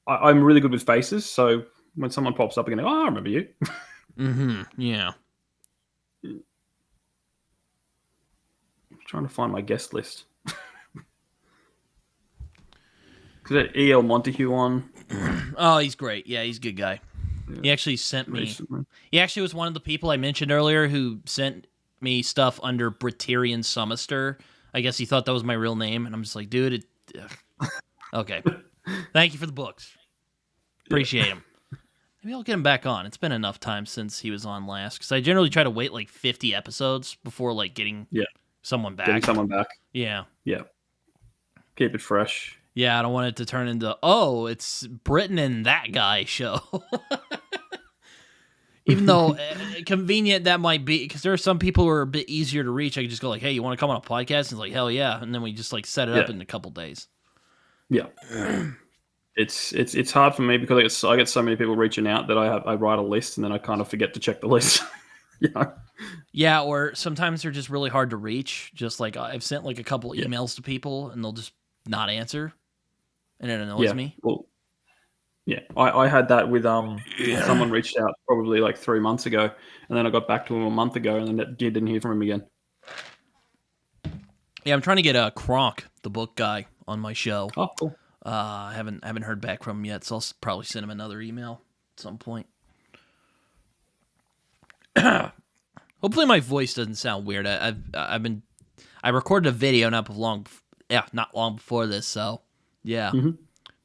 I'm really good with faces, so when someone pops up again, I remember you. Yeah. I'm trying to find my guest list. Because E.L. Montague on. Oh, he's great. Yeah, he's a good guy. Yeah. He actually sent me. Recently. He actually was one of the people I mentioned earlier who sent me stuff under Brittarian Sumister. I guess he thought that was my real name, and I'm just like, dude, okay. Thank you for the books. Appreciate him. Maybe I'll get him back on. It's been enough time since he was on last, because I generally try to wait 50 episodes before getting someone getting back. someone back. Yeah. Yeah. Keep it fresh. Yeah, I don't want it to turn into, it's Britton and that guy show. Even though convenient that might be, because there are some people who are a bit easier to reach. I can just go like, hey, you want to come on a podcast? And it's like, hell yeah. And then we just like set it up in a couple days. Yeah. It's hard for me because I get so many people reaching out that I write a list and then I kind of forget to check the list. Yeah, or sometimes they're just really hard to reach. Just like I've sent like a couple emails to people and they'll just not answer, and it annoys me. Well, yeah, I had that with someone reached out probably like 3 months ago, and then I got back to him a month ago, and then didn't hear from him again. Yeah, I'm trying to get Kronk, the book guy, on my show. Oh, cool. I haven't heard back from him yet, so I'll probably send him another email at some point. Hopefully my voice doesn't sound weird. I recorded a video not long before this, so yeah,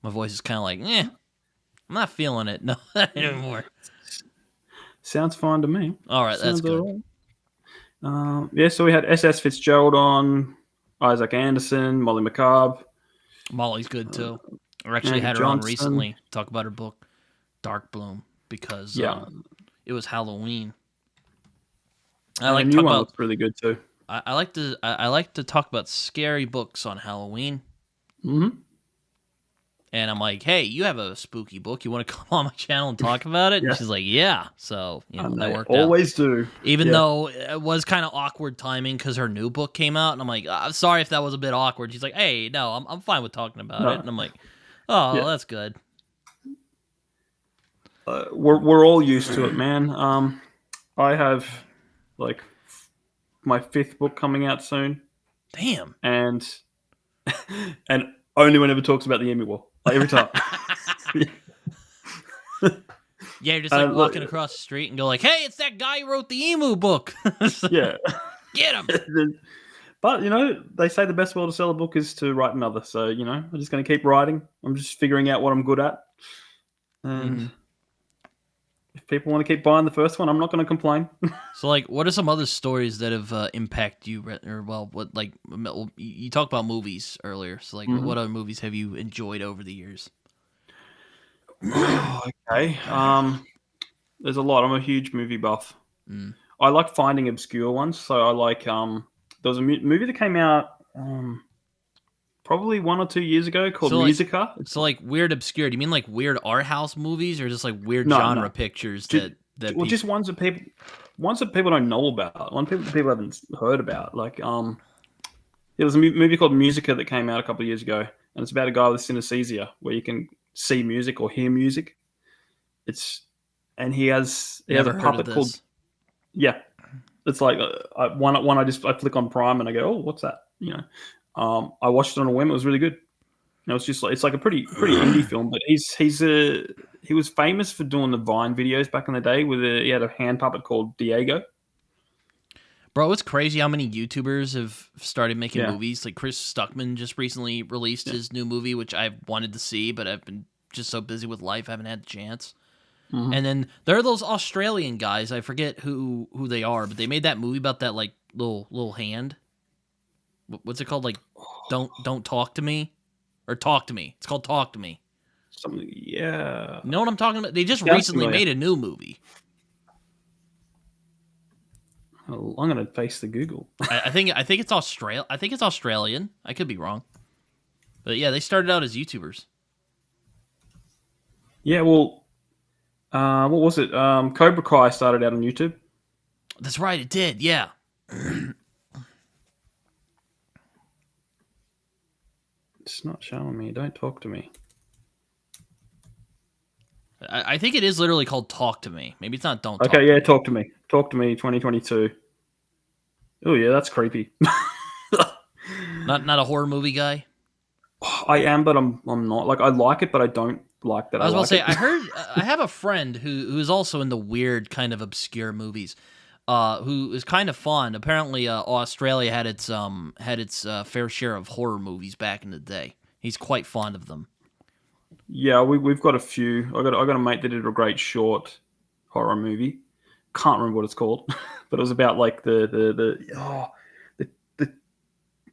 my voice is kind of like, I'm not feeling it anymore. Sounds fine to me. All right, that's good. So we had S.S. Fitzgerald on, Isaac Anderson, Molly McCabe. Molly's good too. I actually had her on recently to talk about her book, Dark Bloom, because it was Halloween. I like the new one looks really good too. I like to talk about scary books on Halloween. Mm-hmm. And I'm like, hey, you have a spooky book. You want to come on my channel and talk about it? And she's like, yeah. So, that worked out. Always do. Even though it was kind of awkward timing because her new book came out. And I'm like, I'm sorry if that was a bit awkward. She's like, hey, no, I'm fine with talking about it. And I'm like, oh, that's good. We're all used to it, man. I have, like, my 5th book coming out soon. Damn. And only whenever talks about the Emu War. Like every time. Yeah, you're just like walking across the street and go like, hey, it's that guy who wrote the Emu book. Yeah. Get him. But, they say the best way to sell a book is to write another. So, I'm just going to keep writing. I'm just figuring out what I'm good at. And if people want to keep buying the first one, I'm not going to complain. So, like, what are some other stories that have impacted you? Or, what, like, you talked about movies earlier. So, like, what other movies have you enjoyed over the years? Okay. There's a lot. I'm a huge movie buff. I like finding obscure ones. So, I like, there was a movie that came out probably 1 or 2 years ago called Musica. So, like, weird obscure. Do you mean, like, weird art house movies or just, like, weird genre pictures that just ones that people don't know about. Ones people haven't heard about. Like, there was a movie called Musica that came out a couple of years ago, and it's about a guy with synesthesia where you can see music or hear music. He has a puppet called. Yeah, it's like I flick on Prime and I go, oh, what's that? I watched it on a whim. It was really good. It's just like it's like a pretty indie film, but he was famous for doing the Vine videos back in the day. He had a hand puppet called Diego. Bro, it's crazy how many YouTubers have started making movies. Like Chris Stuckman just recently released his new movie, which I wanted to see, but I've been just so busy with life, I haven't had the chance. And then there are those Australian guys. I forget who they are, but they made that movie about that like little hand. What's it called? Like, don't talk to me, or talk to me. It's called Talk to Me. Something, yeah. You know what I'm talking about? They just recently made a new movie. Oh, I'm gonna face the Google. I think it's Australia. I think it's Australian. I could be wrong, but yeah, they started out as YouTubers. Yeah, well, what was it? Cobra Kai started out on YouTube. That's right, it did. Yeah. It's not showing me. Don't talk to me. I think it is literally called Talk to Me. Maybe it's not Don't Talk to Me. Talk to Me. Talk to Me 2022. Oh, yeah, that's creepy. Not a horror movie guy? I am, but I'm not. Like, I like it, but I don't like that. I was about to say, I heard, I have a friend who is also into weird, kind of obscure movies, who is kind of fun. Apparently, Australia had its fair share of horror movies back in the day. He's quite fond of them. Yeah, we've got a few. I got a mate that did a great short horror movie. Can't remember what it's called, but it was about like the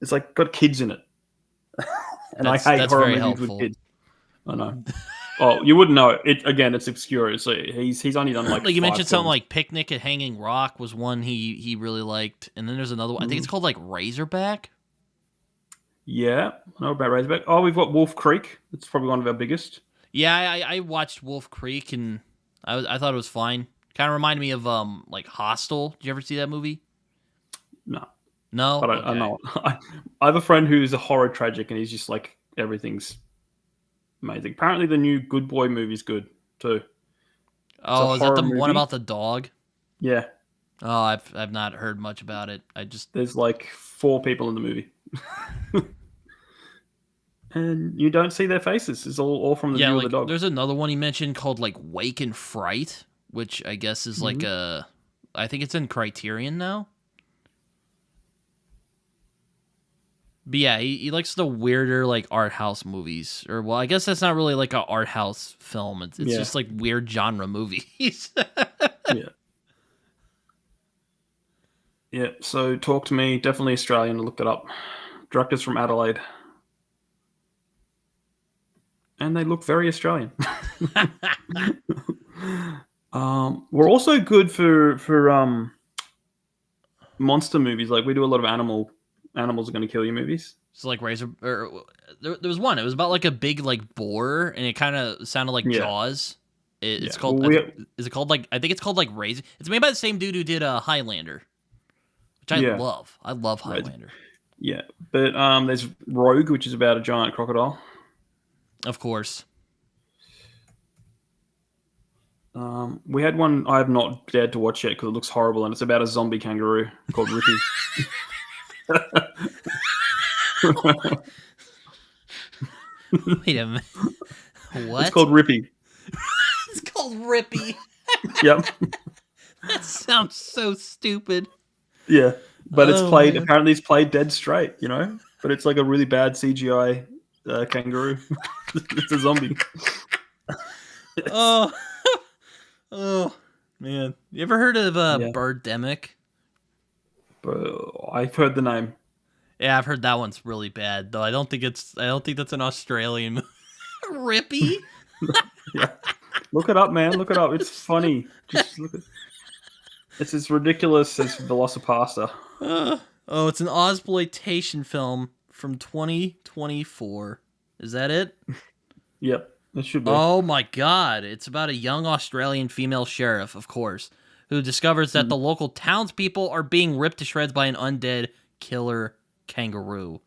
It's like got kids in it, and I hate That's horror very movies with helpful. kids. I know. Oh, you wouldn't know it. Again, it's obscure. It's like he's only done like Like you 5 mentioned something films. like Picnic at Hanging Rock was one he really liked, and then there's another one. I think it's Mm. called like Razorback. Yeah, I know about Razorback. Oh, we've got Wolf Creek. It's probably one of our biggest. Yeah, I watched Wolf Creek and I thought it was fine. Kind of reminded me of like Hostel. Did you ever see that movie? No, No. but I Okay. know. I have a friend who's a horror tragic, and he's just like everything's amazing. Apparently, the new Good Boy movie's good too. It's a Oh, is that horror the one movie. about the dog? Yeah, Oh, I've not heard much about it. I just there's like 4 people in the movie, and you don't see their faces. It's all from the yeah, view of the like dog. there's another one he mentioned called like Wake and Fright, which I guess is like Mhm. I think it's in Criterion now. But yeah, he likes the weirder like art house movies, or well, I guess that's not really like an art house film. It's Yeah, just like weird genre movies. yeah, yeah. So talk to me. Definitely Australian. I looked it up. Directors from Adelaide, and they look very Australian. We're also good for monster movies. Like we do a lot of animals are going to kill you movies. So like Razor, or there was one. It was about like a big like boar, and it kind of sounded like Yeah, Jaws. yeah. It's Well, called. Is it called like? I think it's called like Razor. It's made by the same dude who did Highlander, which I yeah, love. I love right, Highlander. yeah. But there's Rogue, which is about a giant crocodile. Of course. We had one I have not dared to watch yet because it looks horrible, and it's about a zombie kangaroo called Rippy. Wait a minute. It's What? called Rippy. It's called Rippy. Yep. That sounds so stupid. Yeah, but it's Oh played. man. Apparently, it's played dead straight. But it's like a really bad CGI kangaroo. It's a zombie. Oh. Oh man. You ever heard of Yeah, Birdemic? but I've heard the name. Yeah, I've heard that one's really bad though. I don't think that's an Australian movie. Rippy? Yeah, look it up, man. Look it up. It's funny. Just look at. It's as ridiculous as Velocipasta. Oh, it's an Ozploitation film from 2024. Is that it? Yep, it should be. Oh my god. It's about a young Australian female sheriff, of course, who discovers that Mm. the local townspeople are being ripped to shreds by an undead killer kangaroo.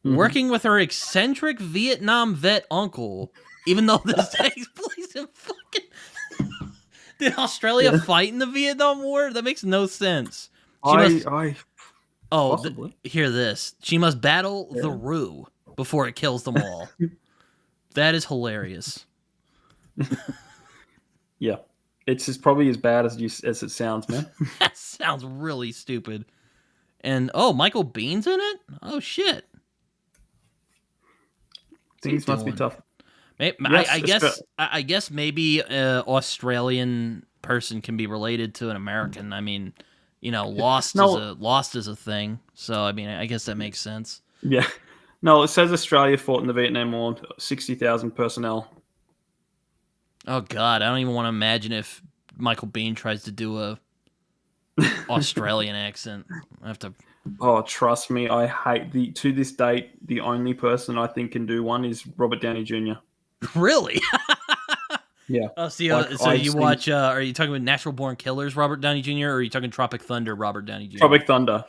Mm-hmm. Working with her eccentric Vietnam vet uncle, even though this takes place in fucking. Did Australia Yeah. fight in the Vietnam War? That makes no sense. She I, must. I Oh, possibly. hear this. She must battle the Yeah. Roo before it kills them all. That is hilarious. Yeah, it's probably as bad as it sounds, man. That sounds really stupid. And oh, Michael Bean's in it? Oh shit. What's he Things must be doing? tough. I, Yes, I guess maybe an Australian person can be related to an American. I mean, no, Lost is a thing. So I mean, I guess that makes sense. yeah, no. It says Australia fought in the Vietnam War, 60,000 personnel. Oh god, I don't even want to imagine if Michael Bean tries to do a Australian accent. I have to. Oh, trust me, I hate to this date. The only person I think can do one is Robert Downey Jr. Really? Yeah, Oh, like so I've you seen watch? Are you talking about Natural Born Killers, Robert Downey Jr., or are you talking Tropic Thunder, Robert Downey Jr.? Tropic Thunder.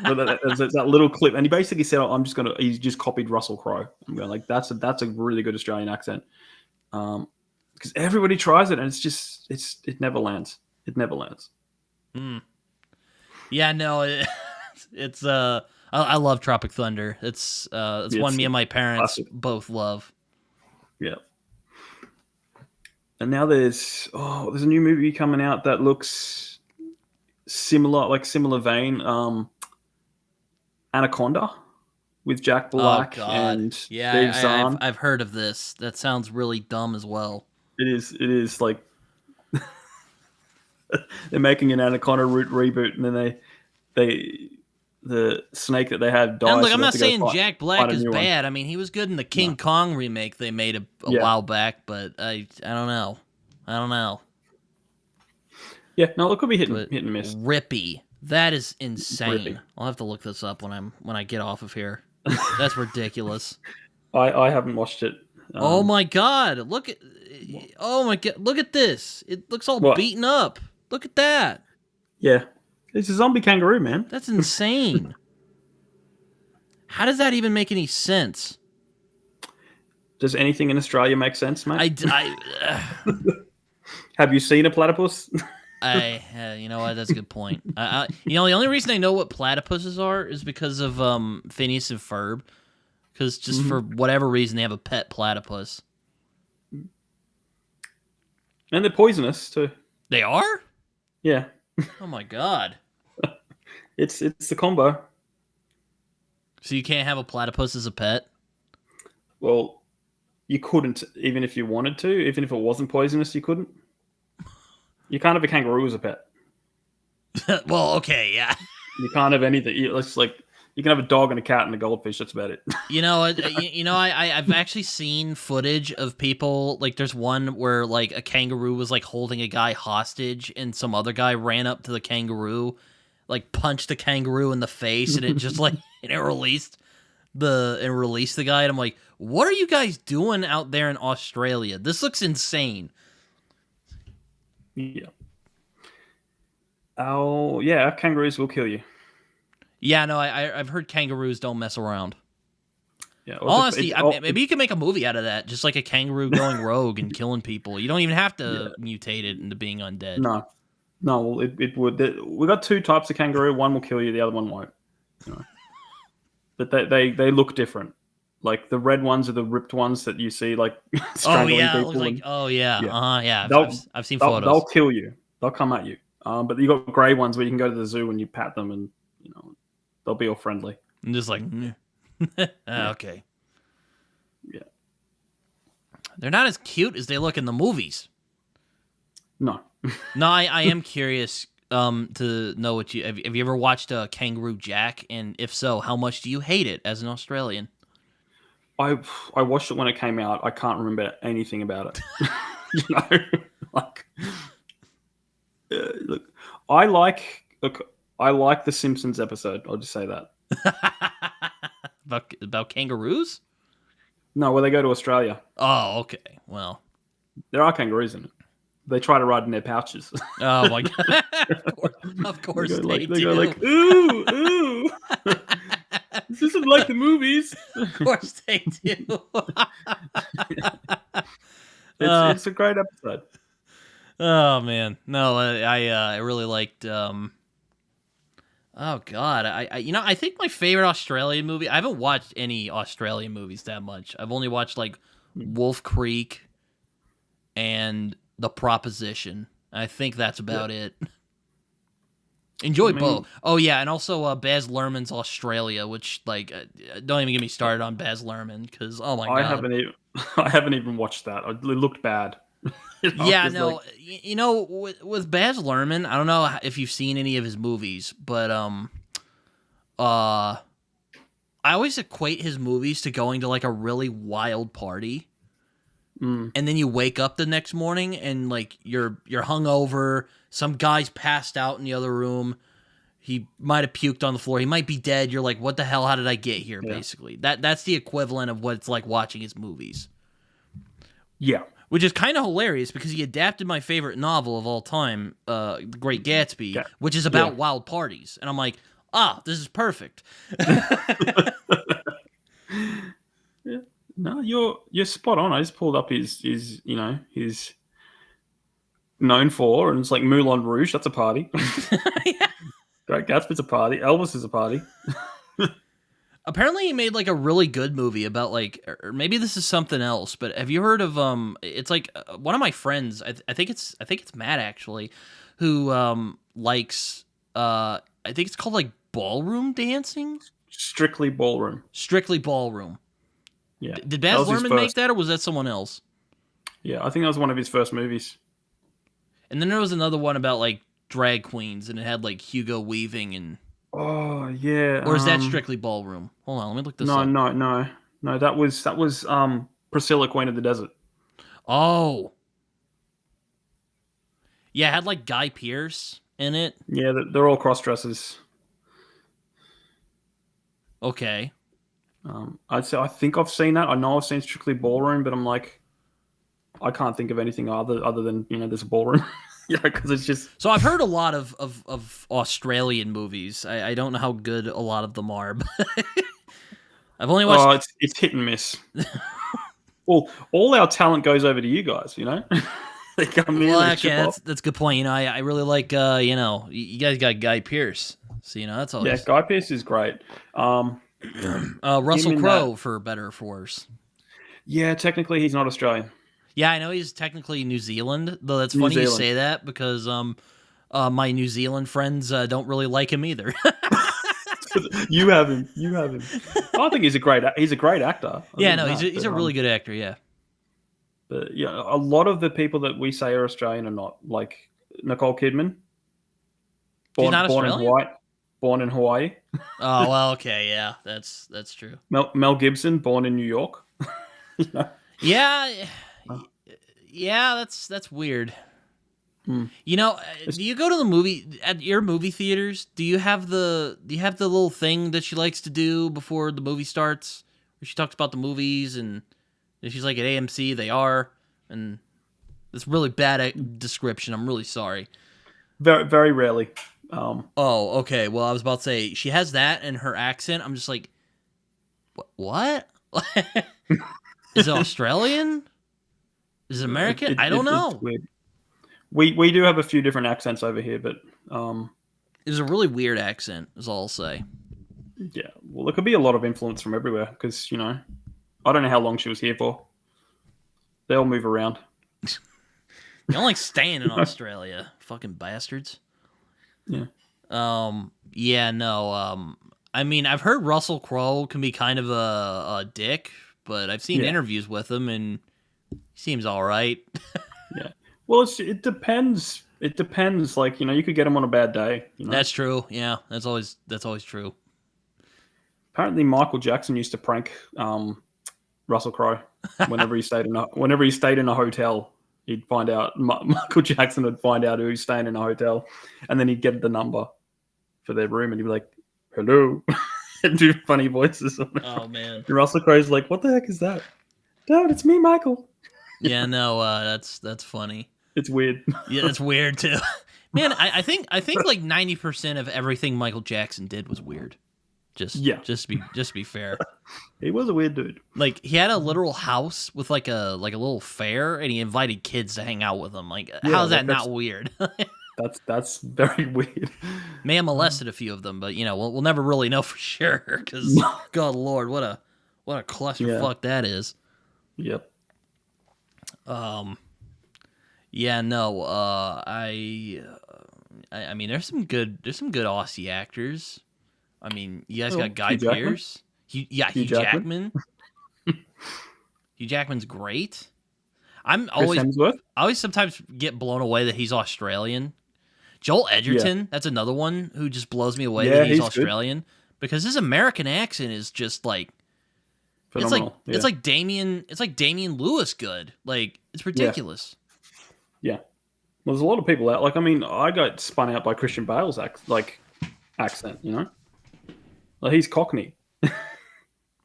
But there's that little clip, and he basically said, "I'm just gonna." He just copied Russell Crowe. I'm going like, that's a really good Australian accent. Because everybody tries it, and it never lands. It never lands. Hmm. Yeah, no, it's I love Tropic Thunder. It's one It's me and my parents classic. both love. Yeah. And now there's a new movie coming out that looks similar vein. Anaconda with Jack Oh Black God, and yeah, Steve Zahn. I've heard of this. That sounds really dumb as well. It is like they're making an Anaconda root reboot, and then they the snake that they had And dies, look, so I'm they have not to go saying Jack find Black a is new one. bad. I mean, he was good in the King No. Kong remake they made a Yeah. while back, but I don't know. I don't know. Yeah, no, it could be But hit and miss. Rippy, that is insane. Grippy. I'll have to look this up when I get off of here. That's ridiculous. I haven't watched it. Oh my god! Look at oh my god! Look at this. It looks all What? beaten up. Look at that. Yeah, it's a zombie kangaroo, man. That's insane. How does that even make any sense? Does anything in Australia make sense, mate? I Have you seen a platypus? you know what? That's a good point. You know, the only reason I know what platypuses are is because of Phineas and Ferb, because just for whatever reason they have a pet platypus. And they're poisonous too. They are? Yeah, Oh my god! it's the combo. So you can't have a platypus as a pet? Well, you couldn't even if you wanted to. Even if it wasn't poisonous, you couldn't. You can't have a kangaroo as a pet. Well, okay, yeah. You can't have anything. It's like you can have a dog and a cat and a goldfish. That's about it. You know, I've actually seen footage of people, like there's one where like a kangaroo was like holding a guy hostage and some other guy ran up to the kangaroo, like punched the kangaroo in the face and it just like and it released the guy and I'm like, what are you guys doing out there in Australia? This looks insane. Yeah. Oh yeah, kangaroos will kill you. Yeah, no, I've heard kangaroos don't mess around. Yeah. Honestly, maybe you can make a movie out of that, just like a kangaroo going rogue and killing people. You don't even have to mutate it into being undead. No. Well, it would. We got two types of kangaroo. One will kill you, the other one won't. You know. But they look different. Like the red ones are the ripped ones that you see like strangling it people. looks like yeah. I've seen they'll, photos. they'll kill you. They'll come at you. But you got grey ones where you can go to the zoo and you pat them and you know they'll be all friendly. I'm just like, okay. Yeah. They're not as cute as they look in the movies. No. No, I am curious to know what you have you ever watched Kangaroo Jack, and if so, how much do you hate it as an Australian? I watched it when it came out. I can't remember anything about it. You know, like look, I like the Simpsons episode. I'll just say that. about kangaroos? No, where they go to Australia. Oh, okay. Well, there are kangaroos in it. They try to ride in their pouches. Oh my god! Of course they do. They go like, ooh, ooh. This isn't like the movies. Of course they do. It's a great episode. Oh man, no, I really liked. Oh god, I think my favorite Australian movie. I haven't watched any Australian movies that much. I've only watched like Wolf Creek and The Proposition. I think that's about it. Enjoy both. Oh yeah, and also Baz Luhrmann's Australia, which like don't even get me started on Baz Luhrmann because oh my god, I haven't even watched that. It looked bad. Yeah, no, like... you know, with Baz Luhrmann, I don't know if you've seen any of his movies, but I always equate his movies to going to like a really wild party. And then you wake up the next morning and like you're hungover. Some guy's passed out in the other room. He might have puked on the floor. He might be dead. You're like, what the hell? How did I get here? Yeah. Basically, that's the equivalent of what it's like watching his movies. Yeah, which is kind of hilarious because he adapted my favorite novel of all time, The Great Gatsby, which is about wild parties, and I'm like, this is perfect. Yeah. No, you're spot on. I just pulled up his known for, and it's like Moulin Rouge. That's a party. Yeah. Great Gatsby's a party. Elvis is a party. Apparently, he made like a really good movie about like, or maybe this is something else. But have you heard of It's like one of my friends. I think it's Matt actually, who likes. I think it's called like ballroom dancing. Strictly ballroom. Strictly ballroom. Yeah. Did Baz Luhrmann make that, or was that someone else? Yeah, I think that was one of his first movies. And then there was another one about like drag queens, and it had like Hugo Weaving and Oh yeah. Or is that strictly ballroom? Hold on, let me look this No, up. no, no, no. That was Priscilla, Queen of the Desert. Oh, yeah, it had like Guy Pearce in it. Yeah, they're all cross dressers. Okay. I'd say I think I've seen that. I know I've seen Strictly Ballroom, but I'm like, I can't think of anything other than there's a ballroom. Yeah, because it's just So I've heard a lot of Australian movies. I don't know how good a lot of them are, but I've only oh, watched. it's hit and miss. All our talent goes over to you guys. They come here, Well, they okay, chip off. that's a good point. I really like you guys got Guy Pearce, so that's Yeah, always Guy Pearce is great. Him Russell in that. Crowe for better or for worse. Yeah, technically he's not Australian. Yeah, I know he's technically New Zealand, though. That's New funny you Zealand. say that because my New Zealand friends don't really like him either. You have him. You have him. I think he's a great actor. I'll Yeah, give him no, that. he's a really good actor. Yeah, But yeah, a lot of the people that we say are Australian are not. Like Nicole Kidman, she's born not born in Australian. Hawaii, born in Hawaii. Oh well, okay, yeah, that's true. Mel Gibson, born in New York. You know? Yeah, Uh, yeah, that's weird. mm. Do you go to the movie at your movie theaters? Do you have the little thing that she likes to do before the movie starts, where she talks about the movies and she's like at AMC, they are, and it's really bad description. I'm really sorry. Very very rarely. Um, Oh, okay. Well, I was about to say she has that and her accent. I'm just like, what? Is it Australian? Is it American? I don't it's know. weird. We do have a few different accents over here, but It's a really weird accent. Is all I'll say. yeah. Well, there could be a lot of influence from everywhere because I don't know how long she was here for. They all move around. They don't like staying in Australia. Fucking bastards. Yeah. Yeah, no. I mean, I've heard Russell Crowe can be kind of a dick, but I've seen Yeah. interviews with him and he seems all right. Yeah. Well, it depends. It depends. Like you could get him on a bad day. That's true. Yeah, that's always true. Apparently, Michael Jackson used to prank Russell Crowe whenever he stayed in a hotel. He'd find out Michael Jackson would find out who's staying in a hotel, and then he'd get the number for their room, and he'd be like, "Hello," and do funny voices on it. Oh man. And Russell Crowe's like, "What the heck is that?" Dad, it's me, Michael. Yeah, no, that's funny. It's weird. Yeah, that's weird too. Man, I think like 90% of everything Michael Jackson did was weird. Yeah. Just be fair. He was a weird dude. Like he had a literal house with like a little fair, and he invited kids to hang out with him. Like, how is that not weird? That's very weird. May have molested a few of them, but we'll never really know for sure. Because God Lord, what a clusterfuck that is. Yep. Yeah, no. I mean, there's some good Aussie actors. I mean, you guys got Guy Hugh Jackman? Pearce. Hugh Hugh Jackman. Hugh Jackman's great. Chris I Hemsworth? always sometimes get blown away that he's Australian. Joel Edgerton, that's another one who just blows me away Yeah, that he's he's good. Australian because his American accent is just like Phenomenal. it's like Damian Lewis good. Like it's ridiculous. Yeah. Well, there's a lot of people out. Like, I mean, I got spun out by Christian Bale's accent. Like he's Cockney.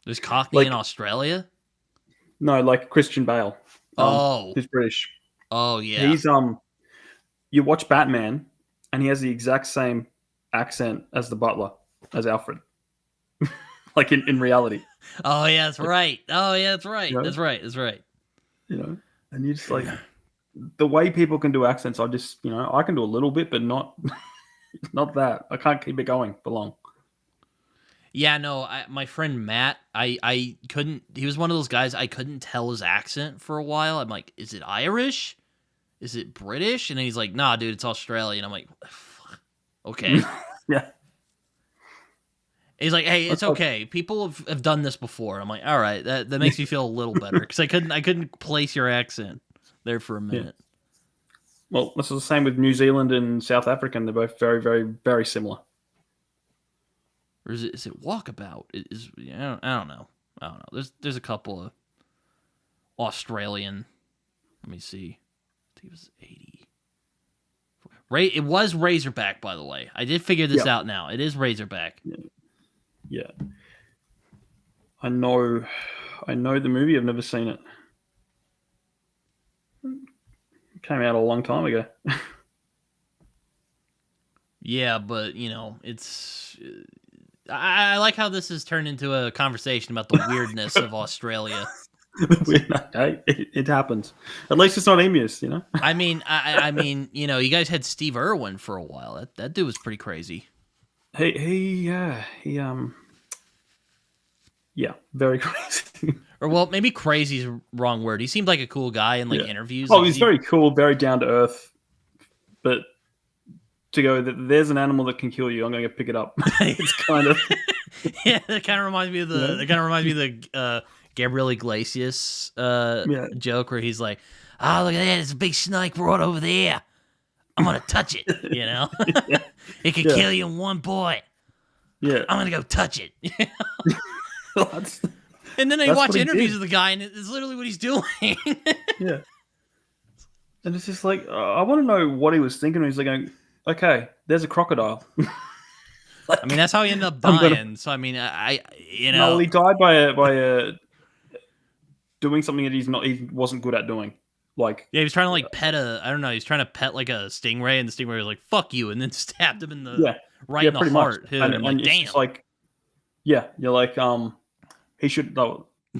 There's Cockney in Australia. No, like Christian Bale. Oh. He's British. Oh yeah. He's You watch Batman, and he has the exact same accent as the Butler, as Alfred. Like in reality. Oh yeah, that's right. Oh yeah, that's right. You know? That's right. That's right. And you just like the way people can do accents. I just I can do a little bit, but not not that. I can't keep it going for long. Yeah, no, my friend Matt, I couldn't. He was one of those guys I couldn't tell his accent for a while. I'm like, is it Irish? Is it British? And he's like, nah, dude, it's Australian. I'm like, okay. Yeah. He's like, hey, it's okay. People have done this before. I'm like, all right, that makes me feel a little better because I couldn't place your accent there for a minute. Yeah. Well, this is the same with New Zealand and South African. They're both very, very, very similar. or is it Walkabout? I don't know. I don't know. There's a couple of Australian. Let me see. I think it was 80. It was Razorback, by the way. I did figure this out now. It is Razorback. Yeah. I know the movie. I've never seen it. It came out a long time ago. Yeah, but it's. I like how this has turned into a conversation about the weirdness of Australia. Hey, it happens. At least it's not emus, I mean, you guys had Steve Irwin for a while. That dude was pretty crazy. Yeah, very crazy. Or well, maybe crazy is the wrong word. He seemed like a cool guy in interviews. Oh, he's very cool, very down to earth. But to go, there's an animal that can kill you. I'm going to pick it up. It's kind of yeah. That kind of reminds me of the Gabriel Iglesias joke where he's like, "Oh, look at that! It's a big snake right over there. I'm gonna touch it. It could kill you in one bite. Yeah, I'm gonna go touch it." And then they watch interviews of the guy, and it's literally what he's doing. Yeah. And it's just like, I want to know what he was thinking. He's like, going, okay, there's a crocodile. I mean, that's how he ended up dying. So I mean, No, he died by doing something that he wasn't good at doing. Like, yeah, he was trying to pet he was trying to pet like a stingray, and the stingray was like, "Fuck you," and then stabbed him in the in the heart. And I'm like, damn. Like, yeah, you're like, he should.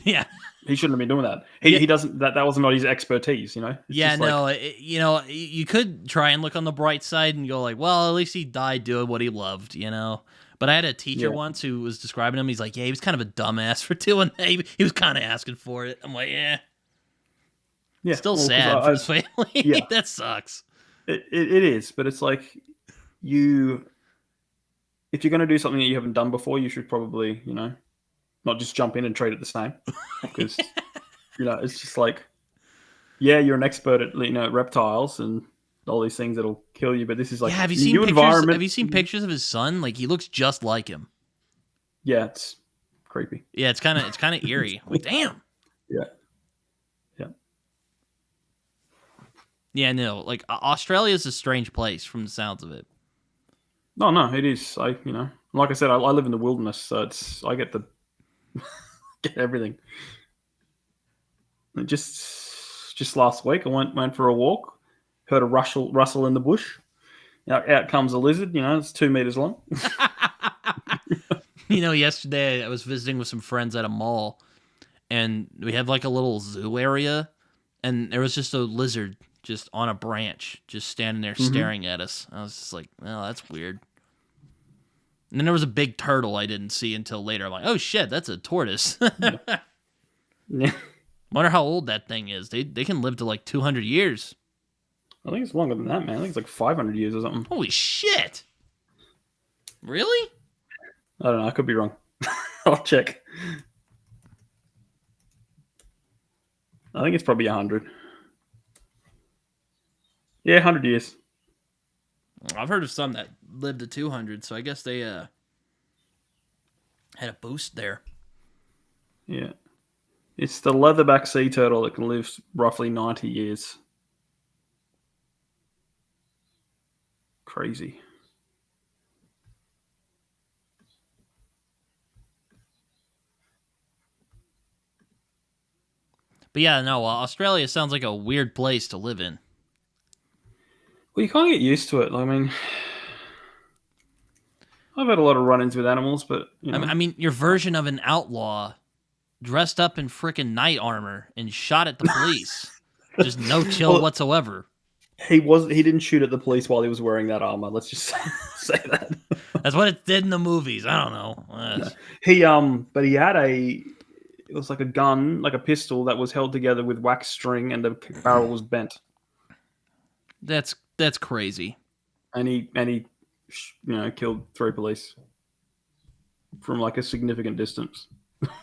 Yeah, he shouldn't have been doing that. He doesn't. That was not his expertise. It's you could try and look on the bright side and go like, well, at least he died doing what he loved. But I had a teacher once who was describing him. He's like, yeah, he was kind of a dumbass for doing that. He was kind of asking for it. I'm like, yeah. Still sad for his family. Yeah. That sucks. It is, but it's like if you're going to do something that you haven't done before, you should probably, not just jump in and treat it the same. Because, it's just like, yeah, you're an expert at, reptiles and all these things that'll kill you, but this is like, have you seen pictures? Have you seen pictures of his son? Like, he looks just like him. Yeah, it's creepy. Yeah, it's kind of eerie. Like, damn. Yeah. Yeah, no, like Australia's a strange place from the sounds of it. No, it is. Like I said, I live in the wilderness, so I get get everything. And just last week, I went for a walk, heard a rustle in the bush. Out comes a lizard. It's 2 meters long. Yesterday I was visiting with some friends at a mall, and we have like a little zoo area, and there was just a lizard just on a branch, just standing there staring at us. I was just like, oh, that's weird. And then there was a big turtle I didn't see until later. I'm like, oh shit, that's a tortoise. Yeah. Wonder how old that thing is. They can live to like 200 years. I think it's longer than that, man. I think it's like 500 years or something. Holy shit. Really? I don't know. I could be wrong. I'll check. I think it's probably 100. Yeah, 100 years. I've heard of some that lived to 200, so I guess they had a boost there. Yeah. It's the leatherback sea turtle that can live roughly 90 years. Crazy. But yeah, no, Australia sounds like a weird place to live in. Well, you can't get used to it. I mean, I've had a lot of run-ins with animals, but I mean, your version of an outlaw dressed up in frickin' knight armor and shot at the police. Just no chill whatsoever. He didn't shoot at the police while he was wearing that armor. Let's just say that. That's what it did in the movies. I don't know. No. But he had it was like a gun, like a pistol that was held together with wax string, and the barrel was bent. That's crazy. And he killed 3 police from like a significant distance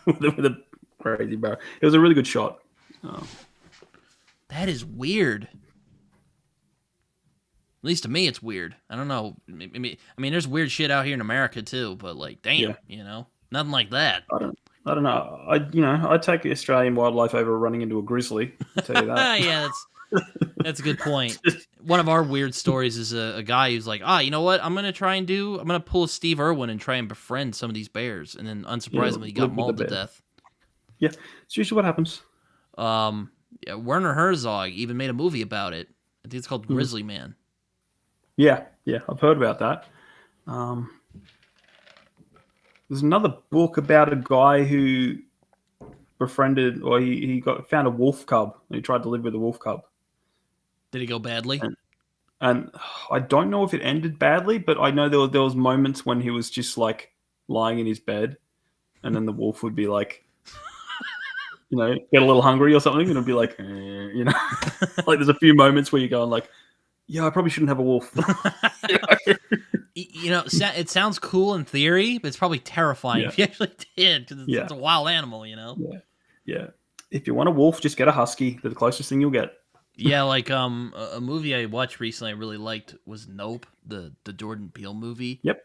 with a crazy barrel. It was a really good shot. That is weird. least to me, it's weird. I don't know. I mean, there's weird shit out here in America too, but like, damn, Yeah. nothing like that. I don't know. I'd take the Australian wildlife over running into a grizzly. I'll tell you that. Yeah, that's a good point. One of our weird stories is a guy who's like, you know what? I'm gonna pull a Steve Irwin and try and befriend some of these bears, and then Yeah, unsurprisingly, he got live with the mauled to bear. death. Yeah, it's usually what happens. Yeah, Werner Herzog even made a movie about it. I think it's called Mm. Grizzly Man. Yeah, I've heard about that. There's another book about a guy who befriended, or he found a wolf cub and he tried to live with a wolf cub. Did it go badly? And I don't know if it ended badly, but I know there was moments when he was just like lying in his bed, and then the wolf would be like, get a little hungry or something, and it'd be like, like there's a few moments where you're going like, yeah, I probably shouldn't have a wolf. It sounds cool in theory, but it's probably terrifying if you actually did, because it's a wild animal, Yeah. If you want a wolf, just get a husky. They're the closest thing you'll get. Yeah, like a movie I watched recently I really liked was Nope, the Jordan Peele movie. Yep.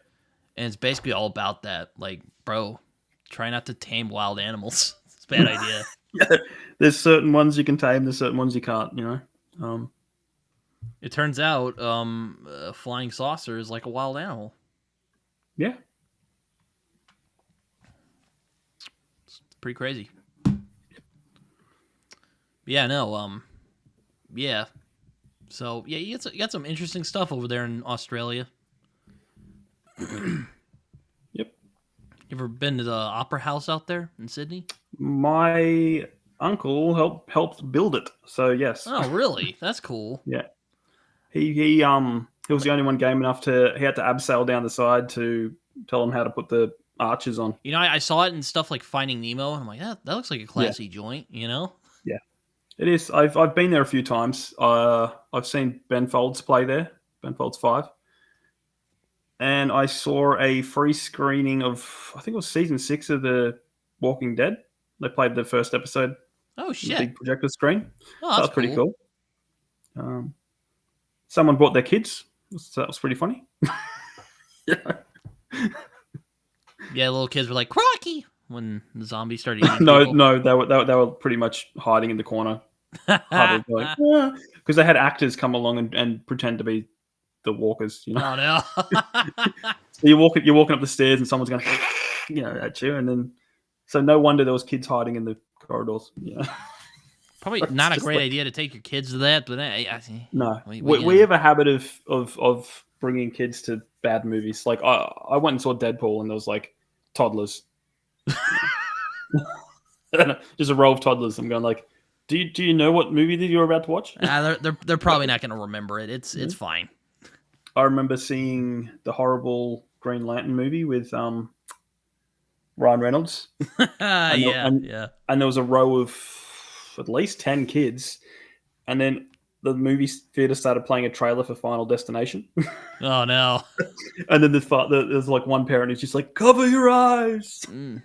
And it's basically all about that. Like, bro, try not to tame wild animals. It's a bad idea. Yeah. There's certain ones you can tame, there's certain ones you can't, It turns out a flying saucer is like a wild animal. Yeah. It's pretty crazy. Yeah, no, yeah. So, yeah, you got some interesting stuff over there in Australia. Yep. You ever been to the Opera House out there in Sydney? My uncle helped build it, so yes. Oh, really? That's cool. Yeah. He was the only one game enough he had to abseil down the side to tell him how to put the arches on. I saw it in stuff like Finding Nemo, and I'm like, that looks like a classy joint, Yeah, it is. I've been there a few times. I've seen Ben Folds play there, Ben Folds 5. And I saw a free screening of, I think it was season 6 of The Walking Dead. They played the first episode. Oh, shit. On the big projector screen. Oh, that was pretty cool. Someone brought their kids. So that was pretty funny. Yeah, little kids were like, "Crocky!" when the zombies started eating No, they were pretty much hiding in the corner. Because they had actors come along and pretend to be the walkers. Oh, no. So you're walking up the stairs and someone's going at you, and then so no wonder there was kids hiding in the corridors. Probably not a great idea to take your kids to that, but no, we have a habit of bringing kids to bad movies. Like I went and saw Deadpool, and there was like toddlers, just a row of toddlers. I'm going like, do you know what movie that you're about to watch? They're probably not going to remember it. It's fine. I remember seeing the horrible Green Lantern movie with Ryan Reynolds. And there was a row of at least 10 kids, and then the movie theater started playing a trailer for Final Destination. Oh, no. And then there's like one parent who's just like, cover your eyes. I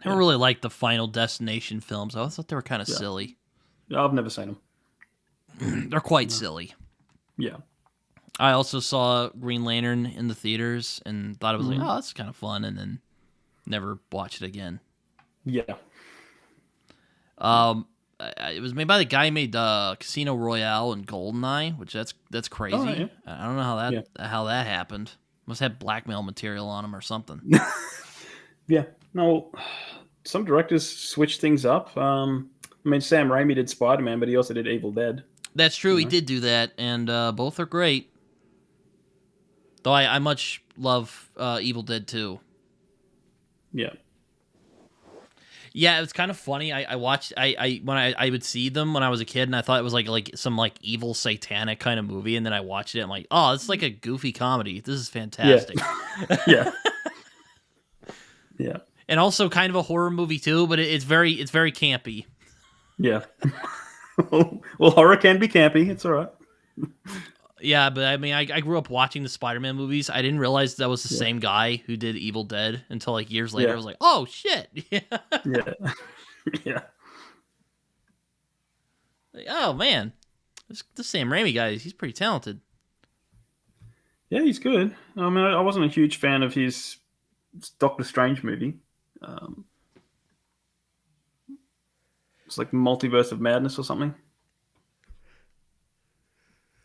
never really liked the Final Destination films. I thought they were kind of silly. I've never seen them. They're quite silly. Yeah. I also saw Green Lantern in the theaters and thought it was like, oh, that's kind of fun, and then never watched it again. Yeah. It was made by the guy who made Casino Royale and GoldenEye, which that's crazy. Oh, yeah. I don't know how that happened. Must have blackmail material on him or something. Yeah. No, some directors switch things up. I mean, Sam Raimi did Spider-Man, but he also did Evil Dead. That's true. He did do that, and both are great. Though I much love Evil Dead 2. Yeah. Yeah, it's kind of funny. I watched when I would see them when I was a kid, and I thought it was like some like evil satanic kind of movie, and then I watched it. I'm like, oh, it's like a goofy comedy. This is fantastic. Yeah. Yeah. And also kind of a horror movie too, but it's very campy. Yeah. Well, horror can be campy. It's all right. Yeah, but I mean, I grew up watching the Spider-Man movies. I didn't realize that was the same guy who did Evil Dead until like years later. I was like, oh shit. Yeah. Yeah. Like, oh man. The Sam Raimi guy, he's pretty talented. Yeah, he's good. I mean, I wasn't a huge fan of his Doctor Strange movie. Um, it's like Multiverse of Madness or something.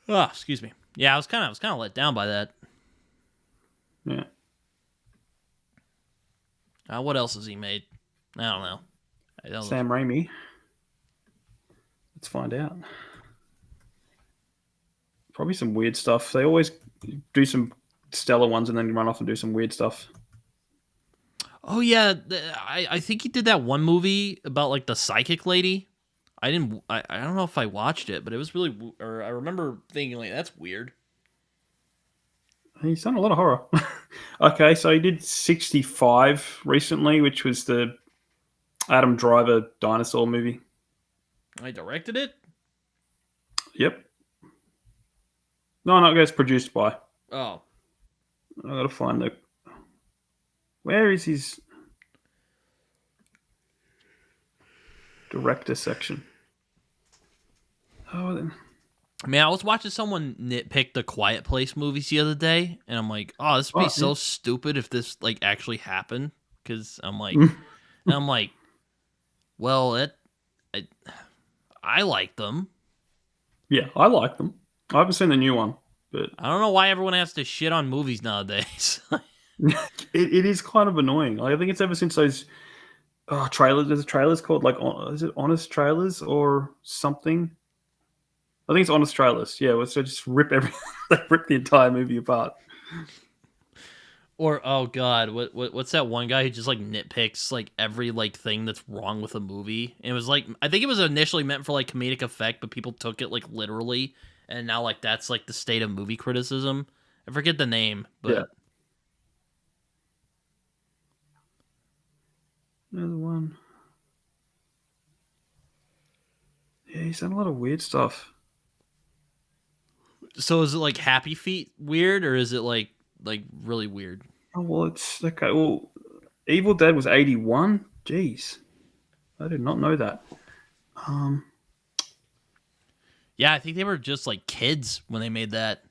Oh, excuse me. Yeah, I was kind of let down by that. Yeah. What else has he made? I don't know. I don't know. Sam Raimi. Let's find out. Probably some weird stuff. They always do some stellar ones and then run off and do some weird stuff. Oh yeah, I think he did that one movie about like the psychic lady. I don't know if I watched it, but it was really or I remember thinking like that's weird. He's done a lot of horror. Okay, so he did 65 recently, which was the Adam Driver dinosaur movie. I directed it. Yep. No, it gets produced by. Oh, I gotta find the. Where is his director section? Oh, then. man, I was watching someone nitpick the Quiet Place movies the other day, and I'm like, oh, this would be so stupid if this like actually happened. Because I'm like, well, I like them. Yeah, I like them. I haven't seen the new one, but I don't know why everyone has to shit on movies nowadays. it is kind of annoying. I think it's ever since those trailers. There's trailers called like is it Honest Trailers or something? I think it's Honest Trailers. Yeah, so just rip everything. They rip the entire movie apart. Or oh god, what's that one guy who just like nitpicks like every like thing that's wrong with a movie? And it was like I think it was initially meant for like comedic effect, but people took it like literally, and now like that's like the state of movie criticism. I forget the name, but Yeah. Another one. Yeah, he's done a lot of weird stuff. so is it like Happy Feet weird or is it like really weird? Oh well, it's okay. Well, Evil Dead was 81. Jeez, I did not know that. Um, Yeah, I think they were just like kids when they made that.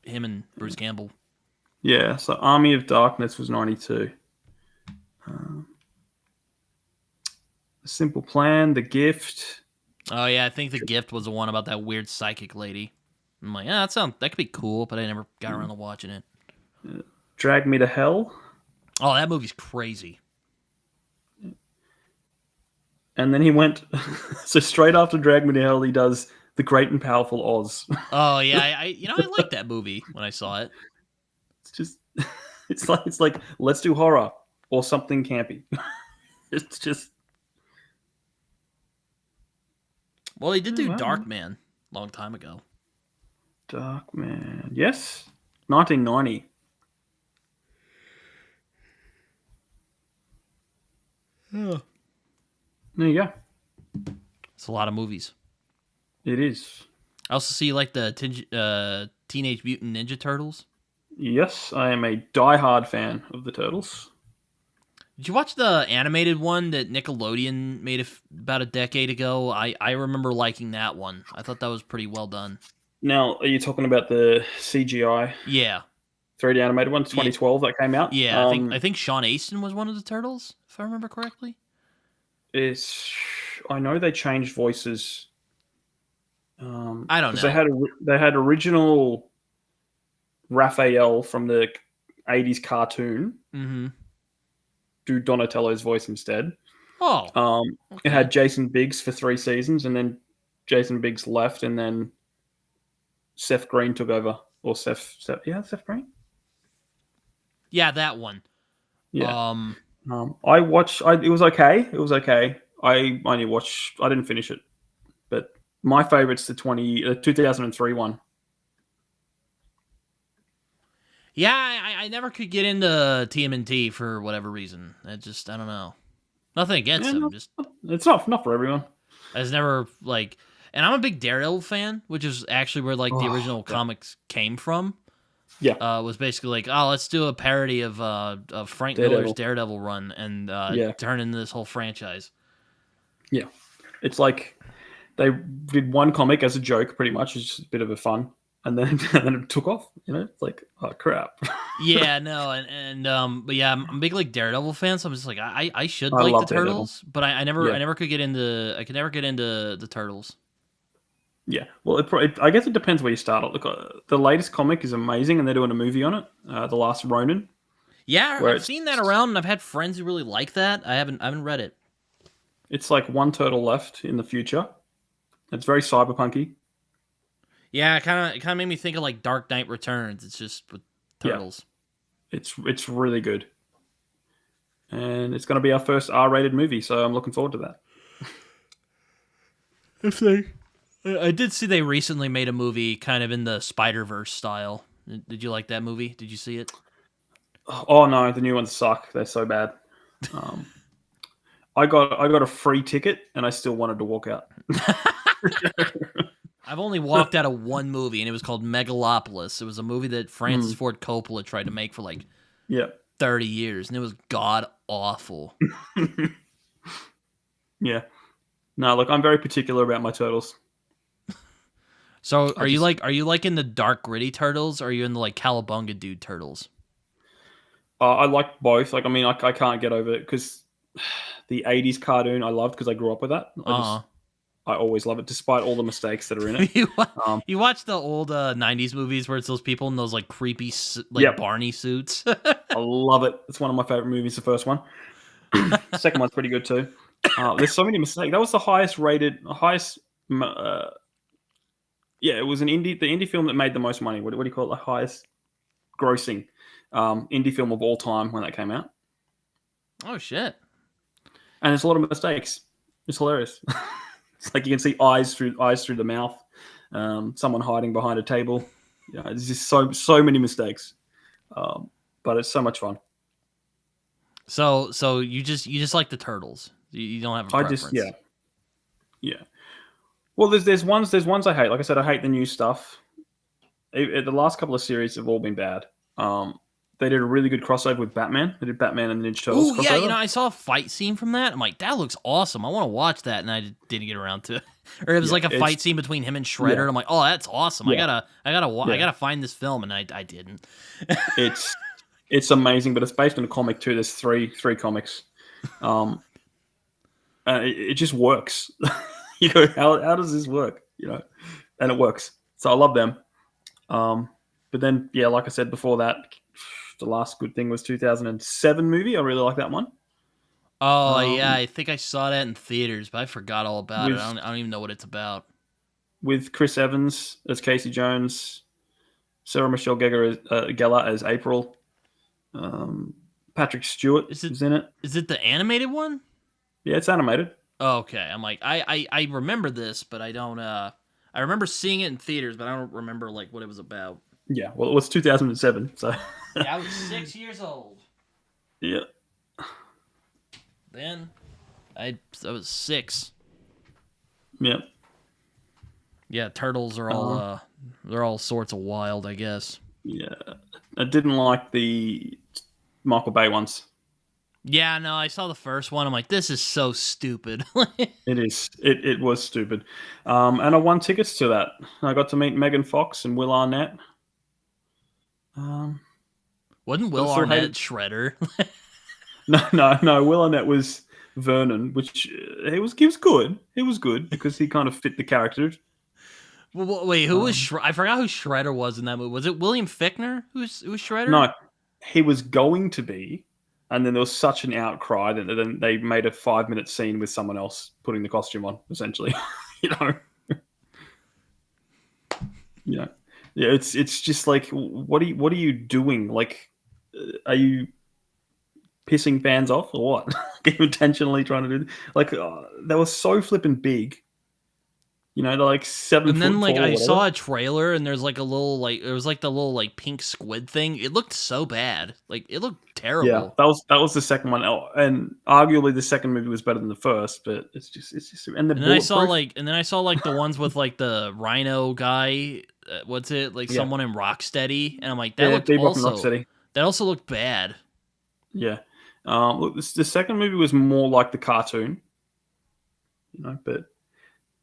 Him and Bruce Campbell. yeah. So Army of Darkness was 92. A Simple Plan, The Gift. Oh yeah, I think The Gift was the one about that weird psychic lady. I'm like, yeah, that could be cool, but I never got around to watching it. Drag Me to Hell. Oh, that movie's crazy. And then he went, so straight after Drag Me to Hell, he does The Great and Powerful Oz. Oh yeah, I liked that movie when I saw it. It's just, it's like let's do horror or something campy. It's just. Well, he did do wow. Dark Man a long time ago. Dark Man. Yes. 1990. Yeah. There you go. It's a lot of movies. It is. I also see like the Teenage Mutant Ninja Turtles. Yes, I am a diehard fan of the Turtles. Did you watch the animated one that Nickelodeon made about a decade ago? I remember liking that one. I thought that was pretty well done. Now, are you talking about the CGI Yeah. 3D animated one, 2012 that came out? Yeah, I think Sean Astin was one of the turtles, if I remember correctly. I know they changed voices. I don't know. They had original Raphael from the 80s cartoon do Donatello's voice instead. Oh. Okay. It had Jason Biggs for 3 seasons, and then Jason Biggs left, and then Seth Green took over. Or Seth Green? Yeah, that one. Yeah. I watched. It was okay. It was okay. I only watched. I didn't finish it, but my favorite's the 2003 one. Yeah, I never could get into TMNT for whatever reason. I don't know. Nothing against them. Just it's not for everyone. I was never like, and I'm a big Daredevil fan, which is actually where like the original comics came from. Yeah, was basically like, oh, let's do a parody of Frank Miller's Daredevil run and turn into this whole franchise. Yeah, it's like they did one comic as a joke, pretty much, it's just a bit of a fun, and then and then it took off. It's like, oh crap. Yeah, no, but yeah, I'm a big like Daredevil fan, so I'm just like I should I like the love Daredevil. Turtles, but I never Yeah, I never could get into I could never get into the Turtles. yeah. Well, I guess it depends where you start. Look, the latest comic is amazing, and they're doing a movie on it, The Last Ronin, Yeah, where I've seen that around, and I've had friends who really like that. I haven't read it. it's like one turtle left in the future. It's very cyberpunky. Yeah, it kind of made me think of like Dark Knight Returns. It's just with Yeah, turtles. it's really good, and it's going to be our first R-rated movie, so I'm looking forward to that. If they, I did see they recently made a movie kind of in the Spider-Verse style. Did you like that movie? Did you see it? Oh no, the new ones suck. They're so bad. Um, I got a free ticket, and I still wanted to walk out. I've only walked out of one movie, and it was called Megalopolis. It was a movie that Francis Ford Coppola tried to make for like Yeah, 30 years, and it was god awful. yeah. No, look, I'm very particular about my turtles. So I just are you like in the dark gritty turtles, or are you in the like Cowabunga dude turtles? I like both. Like, I mean, I can't get over it because the '80s cartoon I loved because I grew up with that. Uh I always love it, despite all the mistakes that are in it. you Um, you watch the old '90s movies where it's those people in those like creepy like yep, Barney suits. I love it. It's one of my favorite movies. The first one, the second one's pretty good too. There's so many mistakes. That was the highest rated, highest. Yeah, it was the indie film that made the most money. What do you call it? The highest grossing indie film of all time when that came out. Oh shit! And there's a lot of mistakes. It's hilarious. It's like you can see eyes through the mouth. Someone hiding behind a table. There's just so many mistakes. But it's so much fun. So you just like the turtles. You don't have a I preference. just yeah. Well, there's ones I hate. Like I said, I hate the new stuff. The last couple of series have all been bad. They did a really good crossover with Batman. They did Batman and the Ninja Turtles Oh yeah, crossover. I saw a fight scene from that. I'm like, that looks awesome. I want to watch that, and I didn't get around to it. Or it was Yeah, like a fight scene between him and Shredder. yeah, And I'm like, oh, that's awesome. yeah, I yeah. gotta find this film, and I didn't. It's amazing, but it's based on a comic too. There's three comics. It just works. How does this work? And it works. So I love them. But then, yeah, like I said before that, the last good thing was 2007 movie. I really like that one. Oh yeah, Um, I think I saw that in theaters, but I forgot all about it. with I don't even know what it's about. with Chris Evans as Casey Jones, Sarah Michelle Gellar as April, Patrick Stewart Is it is in it. is it the animated one? Yeah, it's animated. Oh, okay, I'm like I remember this, but I don't. I remember seeing it in theaters, but I don't remember like what it was about. Yeah, well, it was 2007, so Yeah, I was 6 years old yeah, then. I was 6. yeah. Yeah, turtles are all they're all sorts of wild, I guess. Yeah, I didn't like the Michael Bay ones. Yeah, no, I saw the first one. I'm like, this is so stupid. It is. It was stupid. And I won tickets to that. I got to meet Megan Fox and Will Arnett. Wasn't But I Will still Arnett hated. Shredder? No. Will Arnett was Vernon, which he was good. He was good because he kind of fit the character. Wait, who was Um, I forgot who Shredder was in that movie. Was it William Fichtner who's Shredder? no, he was going to be, and then there was such an outcry that then they made a 5-minute scene with someone else putting the costume on. Essentially, you know. Yeah, yeah. It's just like, what are you doing? Like, are you pissing fans off or what? Are you intentionally trying to do? Like, they were so flipping big. They're like seven And then foot like tall or I whatever. saw a trailer and there's like a little like there was like the little like pink squid thing. It looked so bad. Like it looked Yeah, terrible. that was the second one, and arguably the second movie was better than the first. But it's just and the bulletproof. And then I saw like the ones with like the rhino guy. What's it like? Yeah, Someone in Rocksteady, and I'm like yeah, Bebop and Rocksteady. that also looked bad. Yeah, look, the second movie was more like the cartoon, but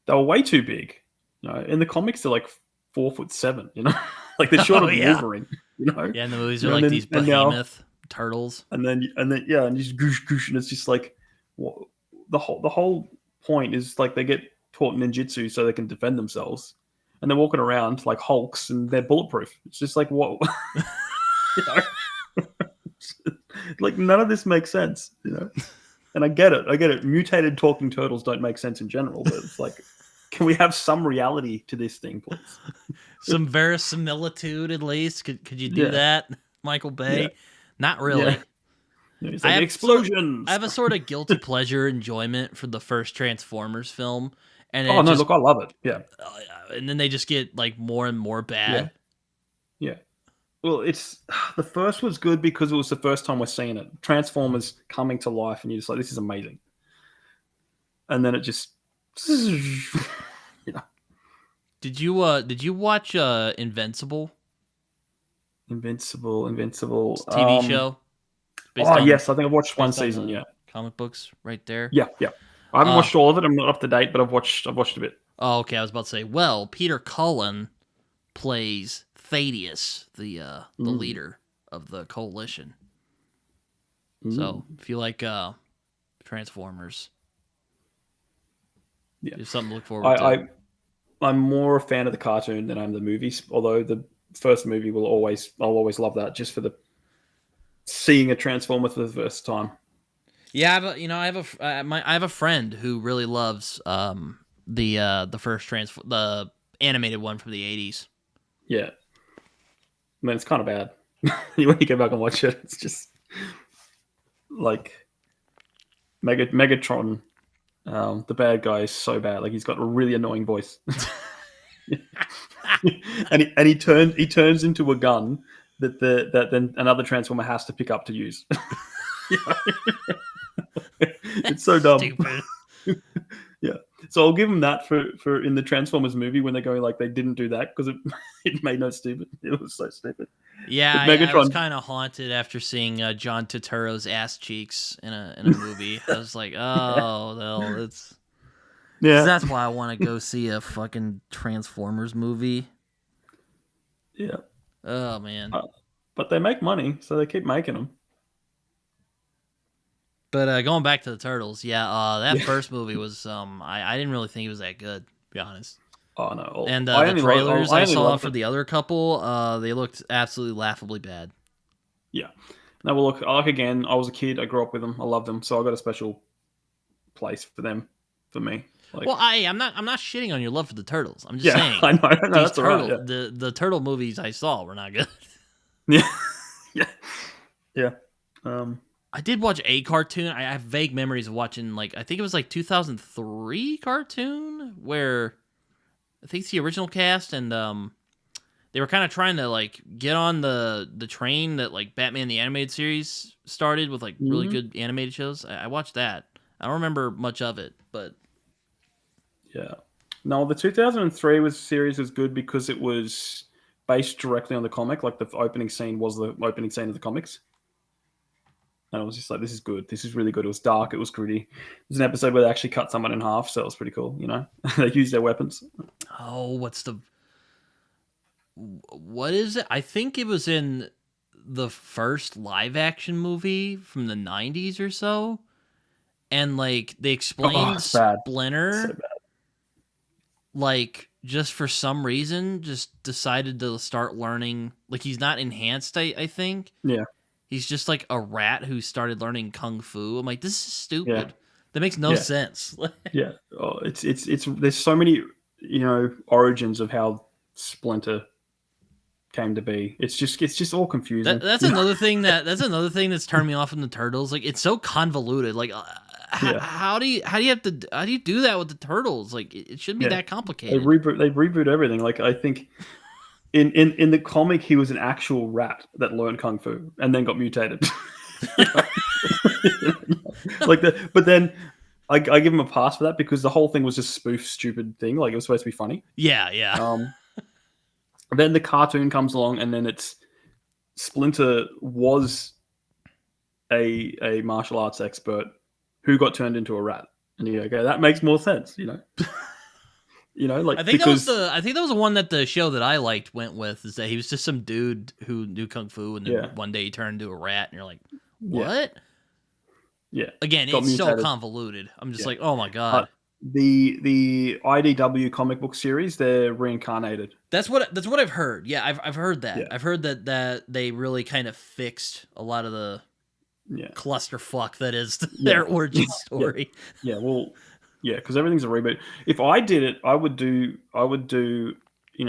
they were way too big. You know, in the comics they're like 4'7", you know, like they're shorter Oh than yeah, Wolverine, you know. yeah. And the movies You are know, like these and now behemoth turtles. and then yeah, and just goosh goosh, and it's just like what, the whole point is like they get taught ninjutsu so they can defend themselves, and they're walking around like Hulks and they're bulletproof. It's just like what, you know, like none of this makes sense, you know. And I get it. Mutated talking turtles don't make sense in general, but it's like, can we have some reality to this thing, please? Some verisimilitude, at least. Could you do Yeah, that, Michael yeah, Bay? Not yeah. really. It's I like have sort of, I explosions. have a sort of guilty pleasure enjoyment for the first Transformers film, and then Oh it no, just, look, I love it. Yeah, and then they just get like more and more yeah, bad. yeah. Well, it's the first was good because it was the first time we're seeing it. Transformers coming to life, and you're just like, this is amazing. And then it just, you know, Did you watch Invincible? Invincible. It's a TV show based Oh on yes, I think I've watched one based on season. the Yeah, comic books right there. yeah, yeah. I haven't Uh watched all of it. I'm not up to date, but I've watched a bit. oh, okay. I was about to say. Well, Peter Cullen plays Thaddeus, the Mm, leader of the coalition. mm, So if you like Transformers, yeah, there's something to look I, forward to. I I'm more a fan of the cartoon than I'm the movies. Although the first movie I'll always love that just for the seeing a Transformer for the first time. Yeah, but I have a friend who really loves the first the animated one from the 80s. Yeah, I mean it's kind of bad when you go back and watch it. It's just like Megatron. The bad guy is so bad. Like he's got a really annoying voice, and he turns into a gun that then another Transformer has to pick up to use. It's so dumb. Stupid. Yeah. So I'll give them that for in the Transformers movie when they're going like they didn't do that because it it made no stupid. It was so stupid. Yeah, But I was Megatron, kind of haunted after seeing John Turturro's ass cheeks in a movie. I was like, oh no, it's yeah, that's why I want to go see a fucking Transformers movie. yeah. Oh man. Uh, but they make money, so they keep making them. But going back to the Turtles, yeah, that Yeah. first movie was I didn't really think it was that good, to be honest. Oh no, And I the only trailers I I only saw loved for it. the other couple, they looked absolutely laughably bad. Yeah. No, well, look, like again, I was a kid. I grew up with them. I love them, so I got a special place for them, for me. Well, Like, I'm not shitting on your love for the Turtles. I'm just yeah, saying I know. No, these that's all right. Yeah, the turtle movies I saw were not good. yeah, yeah, yeah. Um, I did watch a cartoon. I have vague memories of watching like I think it was like 2003 cartoon where I think it's the original cast and they were kind of trying to like get on the train that like Batman the Animated Series started with like really mhm. good animated shows. I watched that. I don't remember much of it, but Yeah. No, the 2003 series was good because it was based directly on the comic. Like the opening scene was the opening scene of the comics. And I was just like, this is good. This is really good. It was dark. It was gritty. There's an episode where they actually cut someone in half, so it was pretty cool. You know, they used their weapons. oh, what is it? I think it was in the first live action movie from the 90s or so. And like they Oh, explained it's bad. It's so Splinter bad. like just for some reason just decided to start learning like he's not enhanced I think. Yeah, He's just like a rat who started learning kung fu. I'm like, this is yeah, stupid. That makes no yeah, sense. yeah. Oh, it's. There's so many origins of how Splinter came to be. It's just all confusing. That's another thing that's turned me off in the Turtles. Like it's so convoluted. Like Yeah, how do you do that with the Turtles? Like it shouldn't be yeah. that They complicated. reboot everything. Like I think in the comic he was an actual rat that learned kung fu and then got mutated. Like but then I give him a pass for that because the whole thing was just spoof stupid thing. Like it was supposed to be funny. Yeah, yeah. Um, then the cartoon comes along and then it's Splinter was a martial arts expert who got turned into a rat. And you go, okay, that makes more sense, you know. I think that was the one that the show that I liked went with, is that he was just some dude who knew kung fu, and then one day he turned into a rat, and you're like, what? Yeah. Again, Got it's so mutated. convoluted. I'm just like, oh my god. The IDW comic book series, they're reincarnated. That's what I've heard. Yeah, I've heard that. Yeah. I've heard that they really kind of fixed a lot of the clusterfuck that is their origin story. Yeah, well, yeah, because everything's a reboot. If I did it, I would do,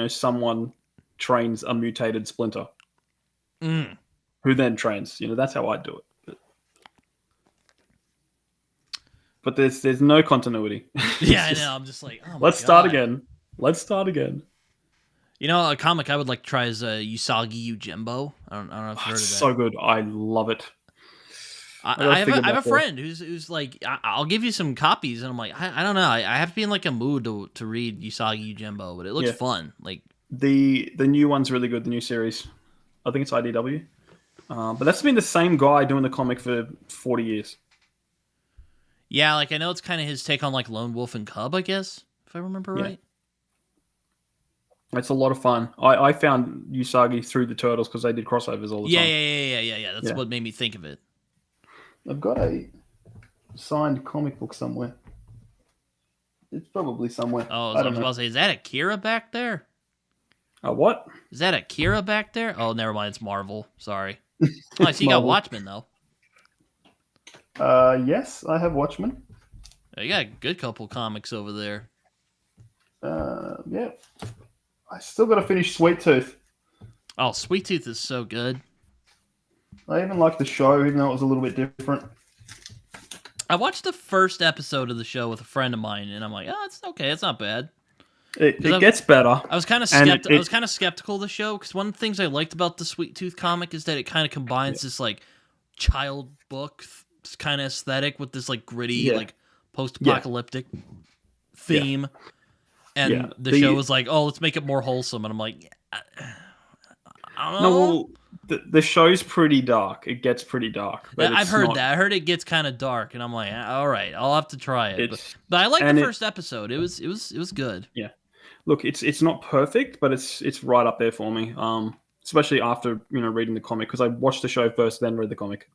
someone trains a mutated Splinter, who then trains. That's how I'd do it. But there's no continuity. Yeah, I know. I'm just like, oh my Let's God. start again. A comic I would like to try is Usagi Yojimbo. I don't know if you've heard of that. So good. I love it. I have a friend who's like, I'll give you some copies, and I'm like, I don't know. I have to be in like a mood to read Usagi Yojimbo, but it looks fun. Like the new one's really good. The new series, I think it's IDW, but that's been the same guy doing the comic for 40 years. Yeah, like I know it's kind of his take on like Lone Wolf and Cub, I guess, if I remember right. It's a lot of fun. I found Usagi through the Turtles because they did crossovers all the time. Yeah. That's what made me think of it. I've got a signed comic book somewhere. It's probably somewhere. Oh, I was about to say, is that Akira back there? What? Is that Akira back there? Oh, never mind. It's Marvel. Sorry. Oh, I see you got Watchmen, though. Yes, I have Watchmen. You got a good couple comics over there. Yeah. I still got to finish Sweet Tooth. Oh, Sweet Tooth is so good. I even like the show, even though it was a little bit different. I watched the first episode of the show with a friend of mine, and I'm like, oh, it's okay. It's not bad. It gets better. I was kind of skeptical of the show, because one of the things I liked about the Sweet Tooth comic is that it kind of combines this like child book kind of aesthetic with this like gritty like post-apocalyptic theme. And the show was like, oh, let's make it more wholesome. And I'm like, I don't know. No, well, the show's pretty dark. It gets pretty dark. I've heard that. I heard it gets kind of dark, and I'm like, all right, I'll have to try it. But I like the first episode. It was good. Yeah. Look, it's not perfect, but it's right up there for me. Especially after reading the comic, because I watched the show first, then read the comic.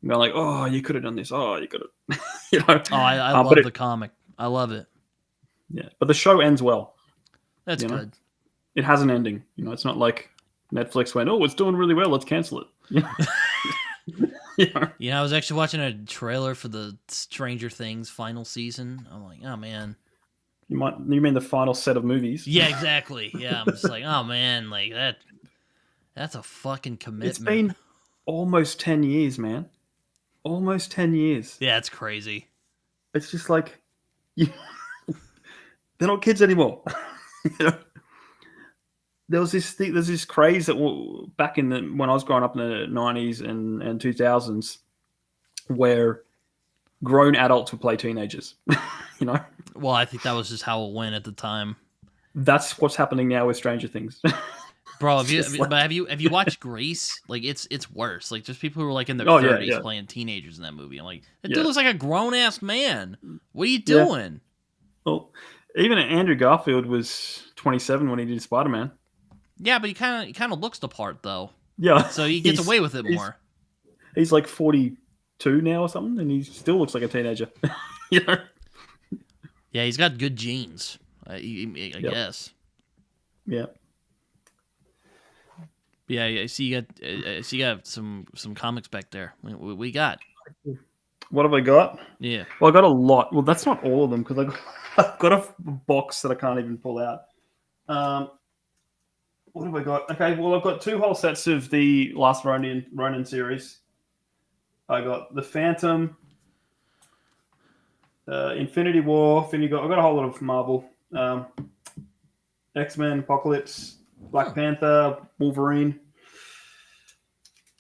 And they're like, oh, you could have done this. Oh, you could have. Oh, I love the comic. I love it. Yeah, but the show ends well. That's good. It has an ending. It's not like Netflix went, oh, it's doing really well, let's cancel it. I was actually watching a trailer for the Stranger Things final season. I'm like, oh man. You mean the final set of movies? Yeah, exactly. Yeah, I'm just like, oh man, like that's a fucking commitment. It's been almost 10 years, man. Almost 10 years. Yeah, it's crazy. It's just like they're not kids anymore. There's this craze that back when I was growing up in the 90s and 2000s, where grown adults would play teenagers. Well, I think that was just how it went at the time. That's what's happening now with Stranger Things. Bro, have you watched Grease? Like it's worse. Like there's people who are like in their 30s playing teenagers in that movie. I'm like, that dude looks like a grown ass man. What are you doing? Yeah. Well, even Andrew Garfield was 27 when he did Spider-Man. Yeah, but he kind of looks the part though. Yeah, so he gets away with it more. He's like 42 now or something, and he still looks like a teenager. Yeah, he's got good genes. I guess. Yeah. Yeah, I see you got some comics back there. We got. What have I got? Yeah. Well, I got a lot. Well, that's not all of them because I've got a box that I can't even pull out. What have I got? Okay, well, I've got 2 whole sets of the last Ronin series. I got the Phantom, Infinity War. I've got a whole lot of Marvel. X-Men, Apocalypse, Black Panther, Wolverine,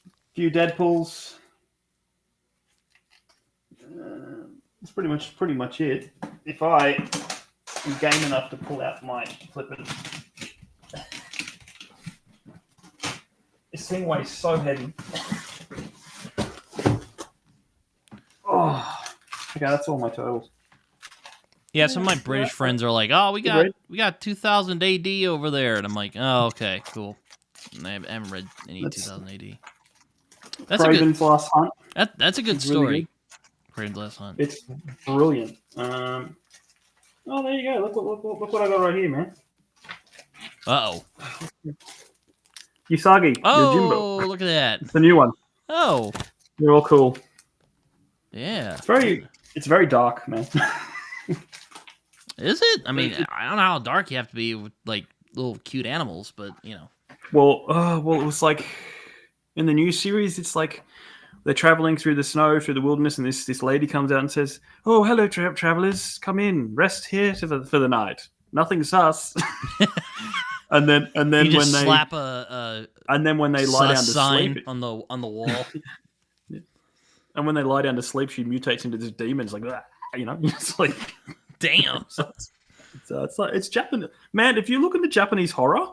a few Deadpools. That's pretty much it. If I am game enough to pull out my flippin'. This thing weighs so heavy. Oh, okay, that's all my turtles. Yeah, some of my British friends are like, "Oh, we got 2000 AD over there," and I'm like, "Oh, okay, cool." And I haven't read any 2000 AD. That's Craven's Last Hunt. That's a good It's really story. Craven's Last Hunt. It's brilliant. Oh, there you go. Look what I got right here, man. Uh-oh. Usagi, Oh, Yojimbo. look at that. It's the new one. Oh. They're all cool. Yeah. It's very dark, man. Is it? I mean, I don't know how dark you have to be with like little cute animals, but you know. Well, it was like in the new series. It's like they're traveling through the snow, through the wilderness, and this lady comes out and says, "Oh, hello, travelers. Come in, rest here for the night. Nothing sus." and then you when just they slap a and then when they lie down to sign sleep on the wall. And when they lie down to sleep, she mutates into this demon. It's like, it's like, damn. It's Japanese, man. If you look into Japanese horror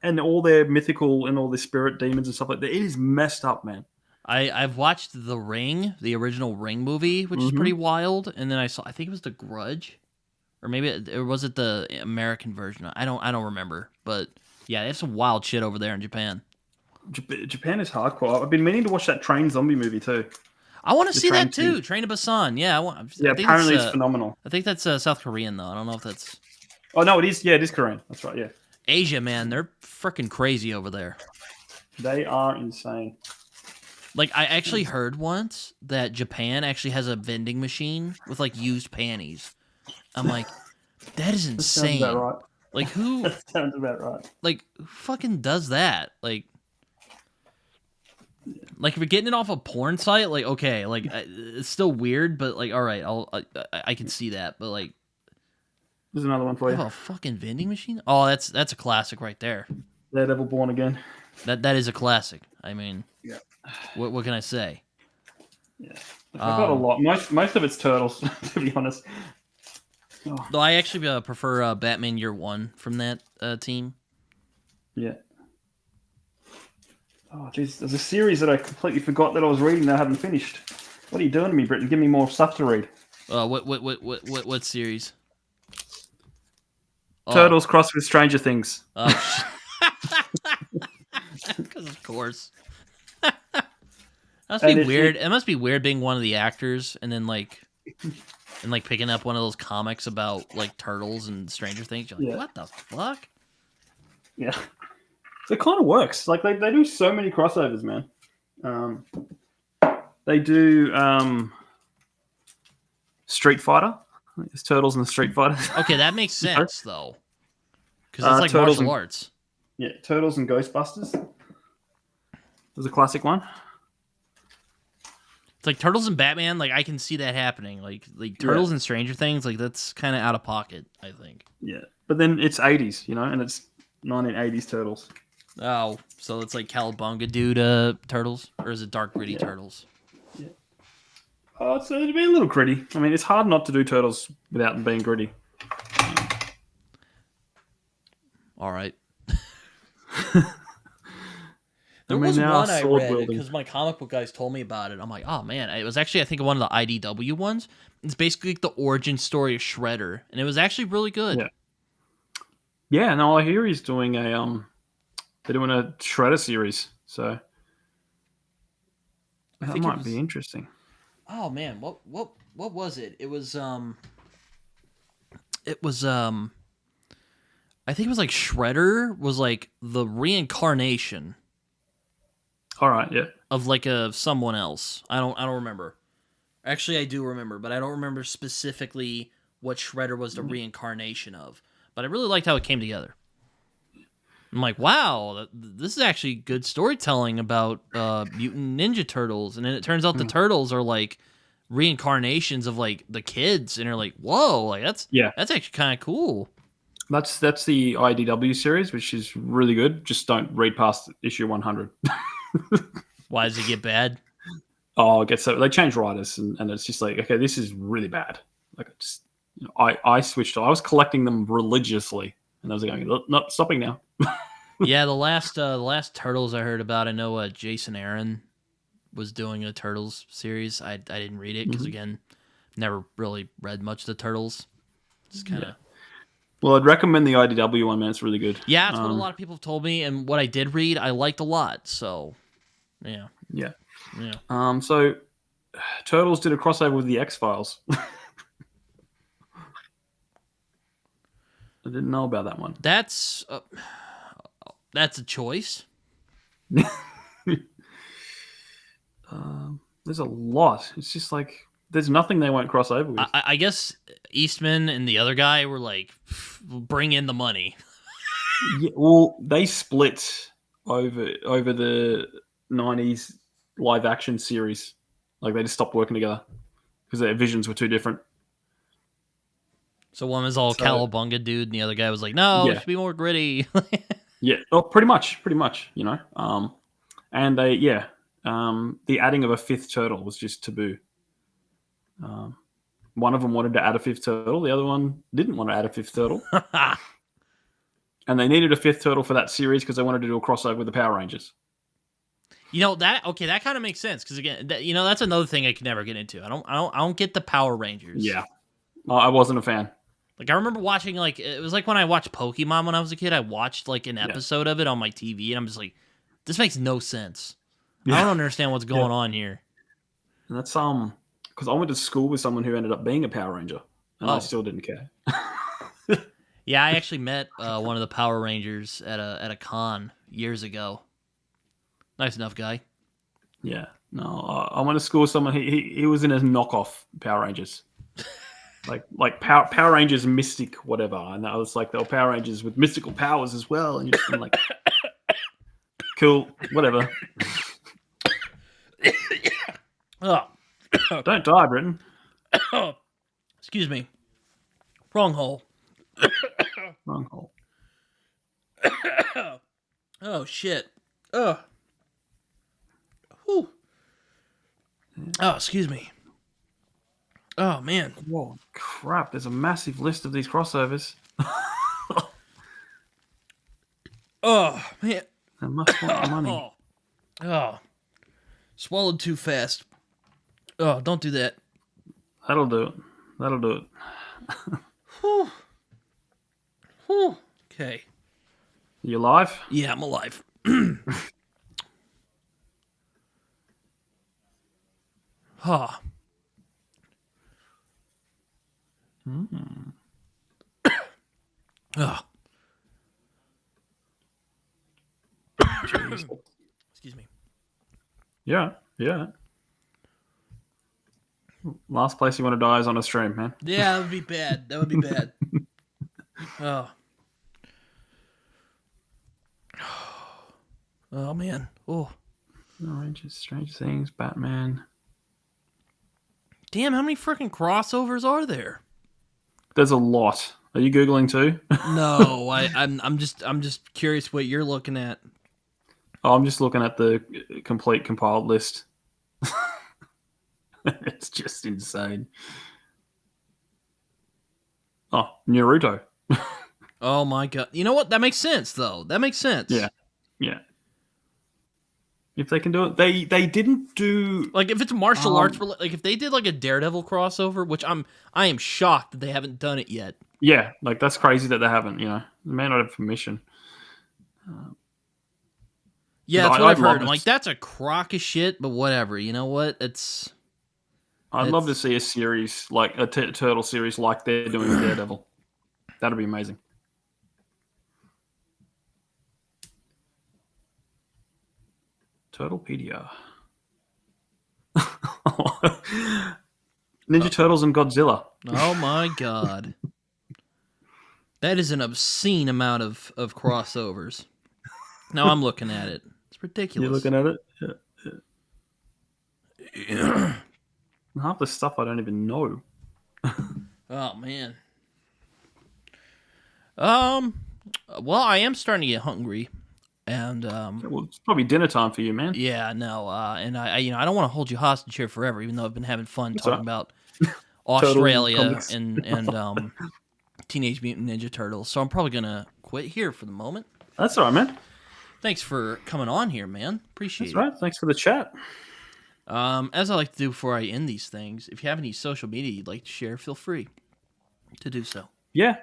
and all their mythical and all their spirit demons and stuff like that, it is messed up, man. I've watched The Ring, the original Ring movie, which is pretty wild, and then I think it was The Grudge, or maybe was it the American version? I don't remember, but yeah, they have some wild shit over there in Japan. Japan is hardcore. I've been meaning to watch that train zombie movie too. I want to see that too. Train to Busan. Yeah, I think apparently it's phenomenal. I think that's South Korean though. I don't know if that's. Oh no, it is. Yeah, it is Korean. That's right. Yeah. Asia, man, they're freaking crazy over there. They are insane. Like I actually heard once that Japan actually has a vending machine with like used panties. I'm like, that is insane. That sounds about right. Like who? That sounds about right. Like who fucking does that? Like if you're getting it off a porn site, like okay, like it's still weird, but like all right, I can see that, but like there's another one for you. A fucking vending machine? Oh, that's a classic right there. Daredevil Born Again. That is a classic. I mean, yeah. What can I say? Yeah, I've got a lot. Most of it's turtles, to be honest. Oh. Though I actually prefer Batman Year One from that team. Yeah. Oh, jeez, there's a series that I completely forgot that I was reading that I haven't finished. What are you doing to me, Britton? Give me more stuff to read. What series? Turtles crossed with Stranger Things. Because of course. Must be weird. It must be weird being one of the actors and then picking up one of those comics about like turtles and Stranger Things. You're like, what the fuck? Yeah. It kind of works. Like they do so many crossovers, man. They do Street Fighter. It's Turtles and Street Fighter. Okay, that makes sense though, because it's like martial arts. Yeah, Turtles and Ghostbusters. There's a classic one. It's like Turtles and Batman. Like I can see that happening. Like Turtles and Stranger Things. Like that's kind of out of pocket, I think. Yeah, but then it's 80s, and it's 1980s Turtles. Oh, so it's like Cowabunga dude Turtles, or is it Dark Gritty Turtles? Yeah. Oh, so it'd be a little gritty. I mean, it's hard not to do Turtles without them being gritty. All right. There was one I read because my comic book guys told me about it. I'm like, oh man, it was actually I think one of the IDW ones. It's basically like the origin story of Shredder, and it was actually really good. Yeah. Yeah. No, I hear he's doing they're doing a Shredder series, so that might be interesting. Oh man, what was it? It was I think it was like Shredder was like the reincarnation. All right, yeah. Of like someone else. I don't remember. Actually, I do remember, but I don't remember specifically what Shredder was the reincarnation of. But I really liked how it came together. I'm like, wow, this is actually good storytelling about Mutant Ninja Turtles. And then it turns out the Turtles are like reincarnations of like the kids, and you're like, whoa, like that's actually kind of cool. That's the IDW series, which is really good. Just don't read past issue 100. Why does it get bad? Oh, it gets so they change writers, and it's just like, okay, this is really bad. Like, I switched. I was collecting them religiously, and I was going, no, stopping now. Yeah, the last Turtles I heard about, I know Jason Aaron was doing a Turtles series. I didn't read it because again, never really read much of the Turtles. Just kind of. Well, I'd recommend the IDW one, man. It's really good. Yeah, that's what a lot of people have told me, and what I did read, I liked a lot. So, yeah. Yeah. Yeah. So Turtles did a crossover with the X-Files. I didn't know about that one. That's a choice. There's a lot. It's just like there's nothing they won't cross over with. I guess Eastman and the other guy were like, bring in the money. Yeah, well, they split over the 90s live action series. Like they just stopped working together because their visions were too different. So one was all cowabunga dude, and the other guy was like, no, it should be more gritty. Yeah, oh, pretty much, you know. And the adding of a fifth turtle was just taboo. One of them wanted to add a fifth turtle, the other one didn't want to add a fifth turtle. And they needed a fifth turtle for that series because they wanted to do a crossover with the Power Rangers. You know that kind of makes sense because again, that's another thing I could never get into. I don't get the Power Rangers. Yeah, I wasn't a fan. Like I remember watching it was like when I watched Pokemon when I was a kid. I watched like an episode of it on my TV, and I'm just like, this makes no sense. I don't understand what's going on here. And that's because I went to school with someone who ended up being a Power Ranger, and I still didn't care. Yeah, I actually met one of the Power Rangers at a con years ago. Nice enough guy. Yeah, no, I went to school with someone. He was in a knockoff Power Rangers, like Power Rangers Mystic whatever, and I was like, they were Power Rangers with mystical powers as well, and you're just like, cool, whatever. Oh. Don't die, Britton. Excuse me. Wrong hole. Wrong hole. Oh shit. Oh. Whew. Oh, excuse me. Oh man. Whoa, crap! There's a massive list of these crossovers. Oh man. They must want the money. Oh. Swallowed too fast. Oh, don't do that. That'll do it. Whew. Whew. Okay. You alive? Yeah, I'm alive. Oh. Oh. Excuse me. Yeah. Last place you want to die is on a stream, man. Yeah, that would be bad. Oh. Oh man. Oh. Rangers, Strange Things, Batman. Damn, how many freaking crossovers are there? There's a lot. Are you googling too? No, I'm just curious what you're looking at. Oh, I'm just looking at the complete compiled list. It's just insane. Oh, Naruto. Oh my god. You know what? That makes sense though. That makes sense. Yeah. If they can do it, they didn't do like if it's martial arts, like if they did like a Daredevil crossover, which I am shocked that they haven't done it yet. Yeah, like that's crazy that they haven't. You know, they may not have permission. Yeah, that's what I've heard. I'm like, that's a crock of shit, but whatever. You know what? I'd love to see a series like a turtle series like they're doing with Daredevil. That'd be amazing. Turtlepedia. Ninja Turtles and Godzilla. Oh my god. That is an obscene amount of crossovers. Now I'm looking at it. It's ridiculous. You're looking at it? Yeah. Half the stuff I don't even know. Oh man. Well, I am starting to get hungry. And well, it's probably dinner time for you, man. Yeah, no, and I don't want to hold you hostage here forever, even though I've been having fun talking about Australia and Teenage Mutant Ninja Turtles. So I'm probably gonna quit here for the moment. That's all right, man. Thanks for coming on here, man. Appreciate it. That's right. Thanks for the chat. As I like to do before I end these things, if you have any social media you'd like to share, feel free to do so. Yeah.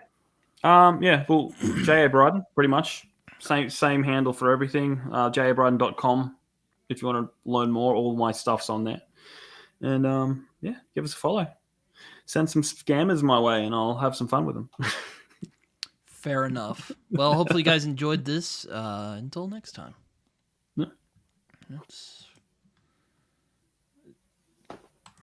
Yeah. Well, JA Bryden, pretty much same handle for everything. JABryden.com if you want to learn more. All my stuff's on there. And yeah, give us a follow. Send some scammers my way, and I'll have some fun with them. Fair enough. Well, hopefully you guys enjoyed this. Until next time. Yeah. It's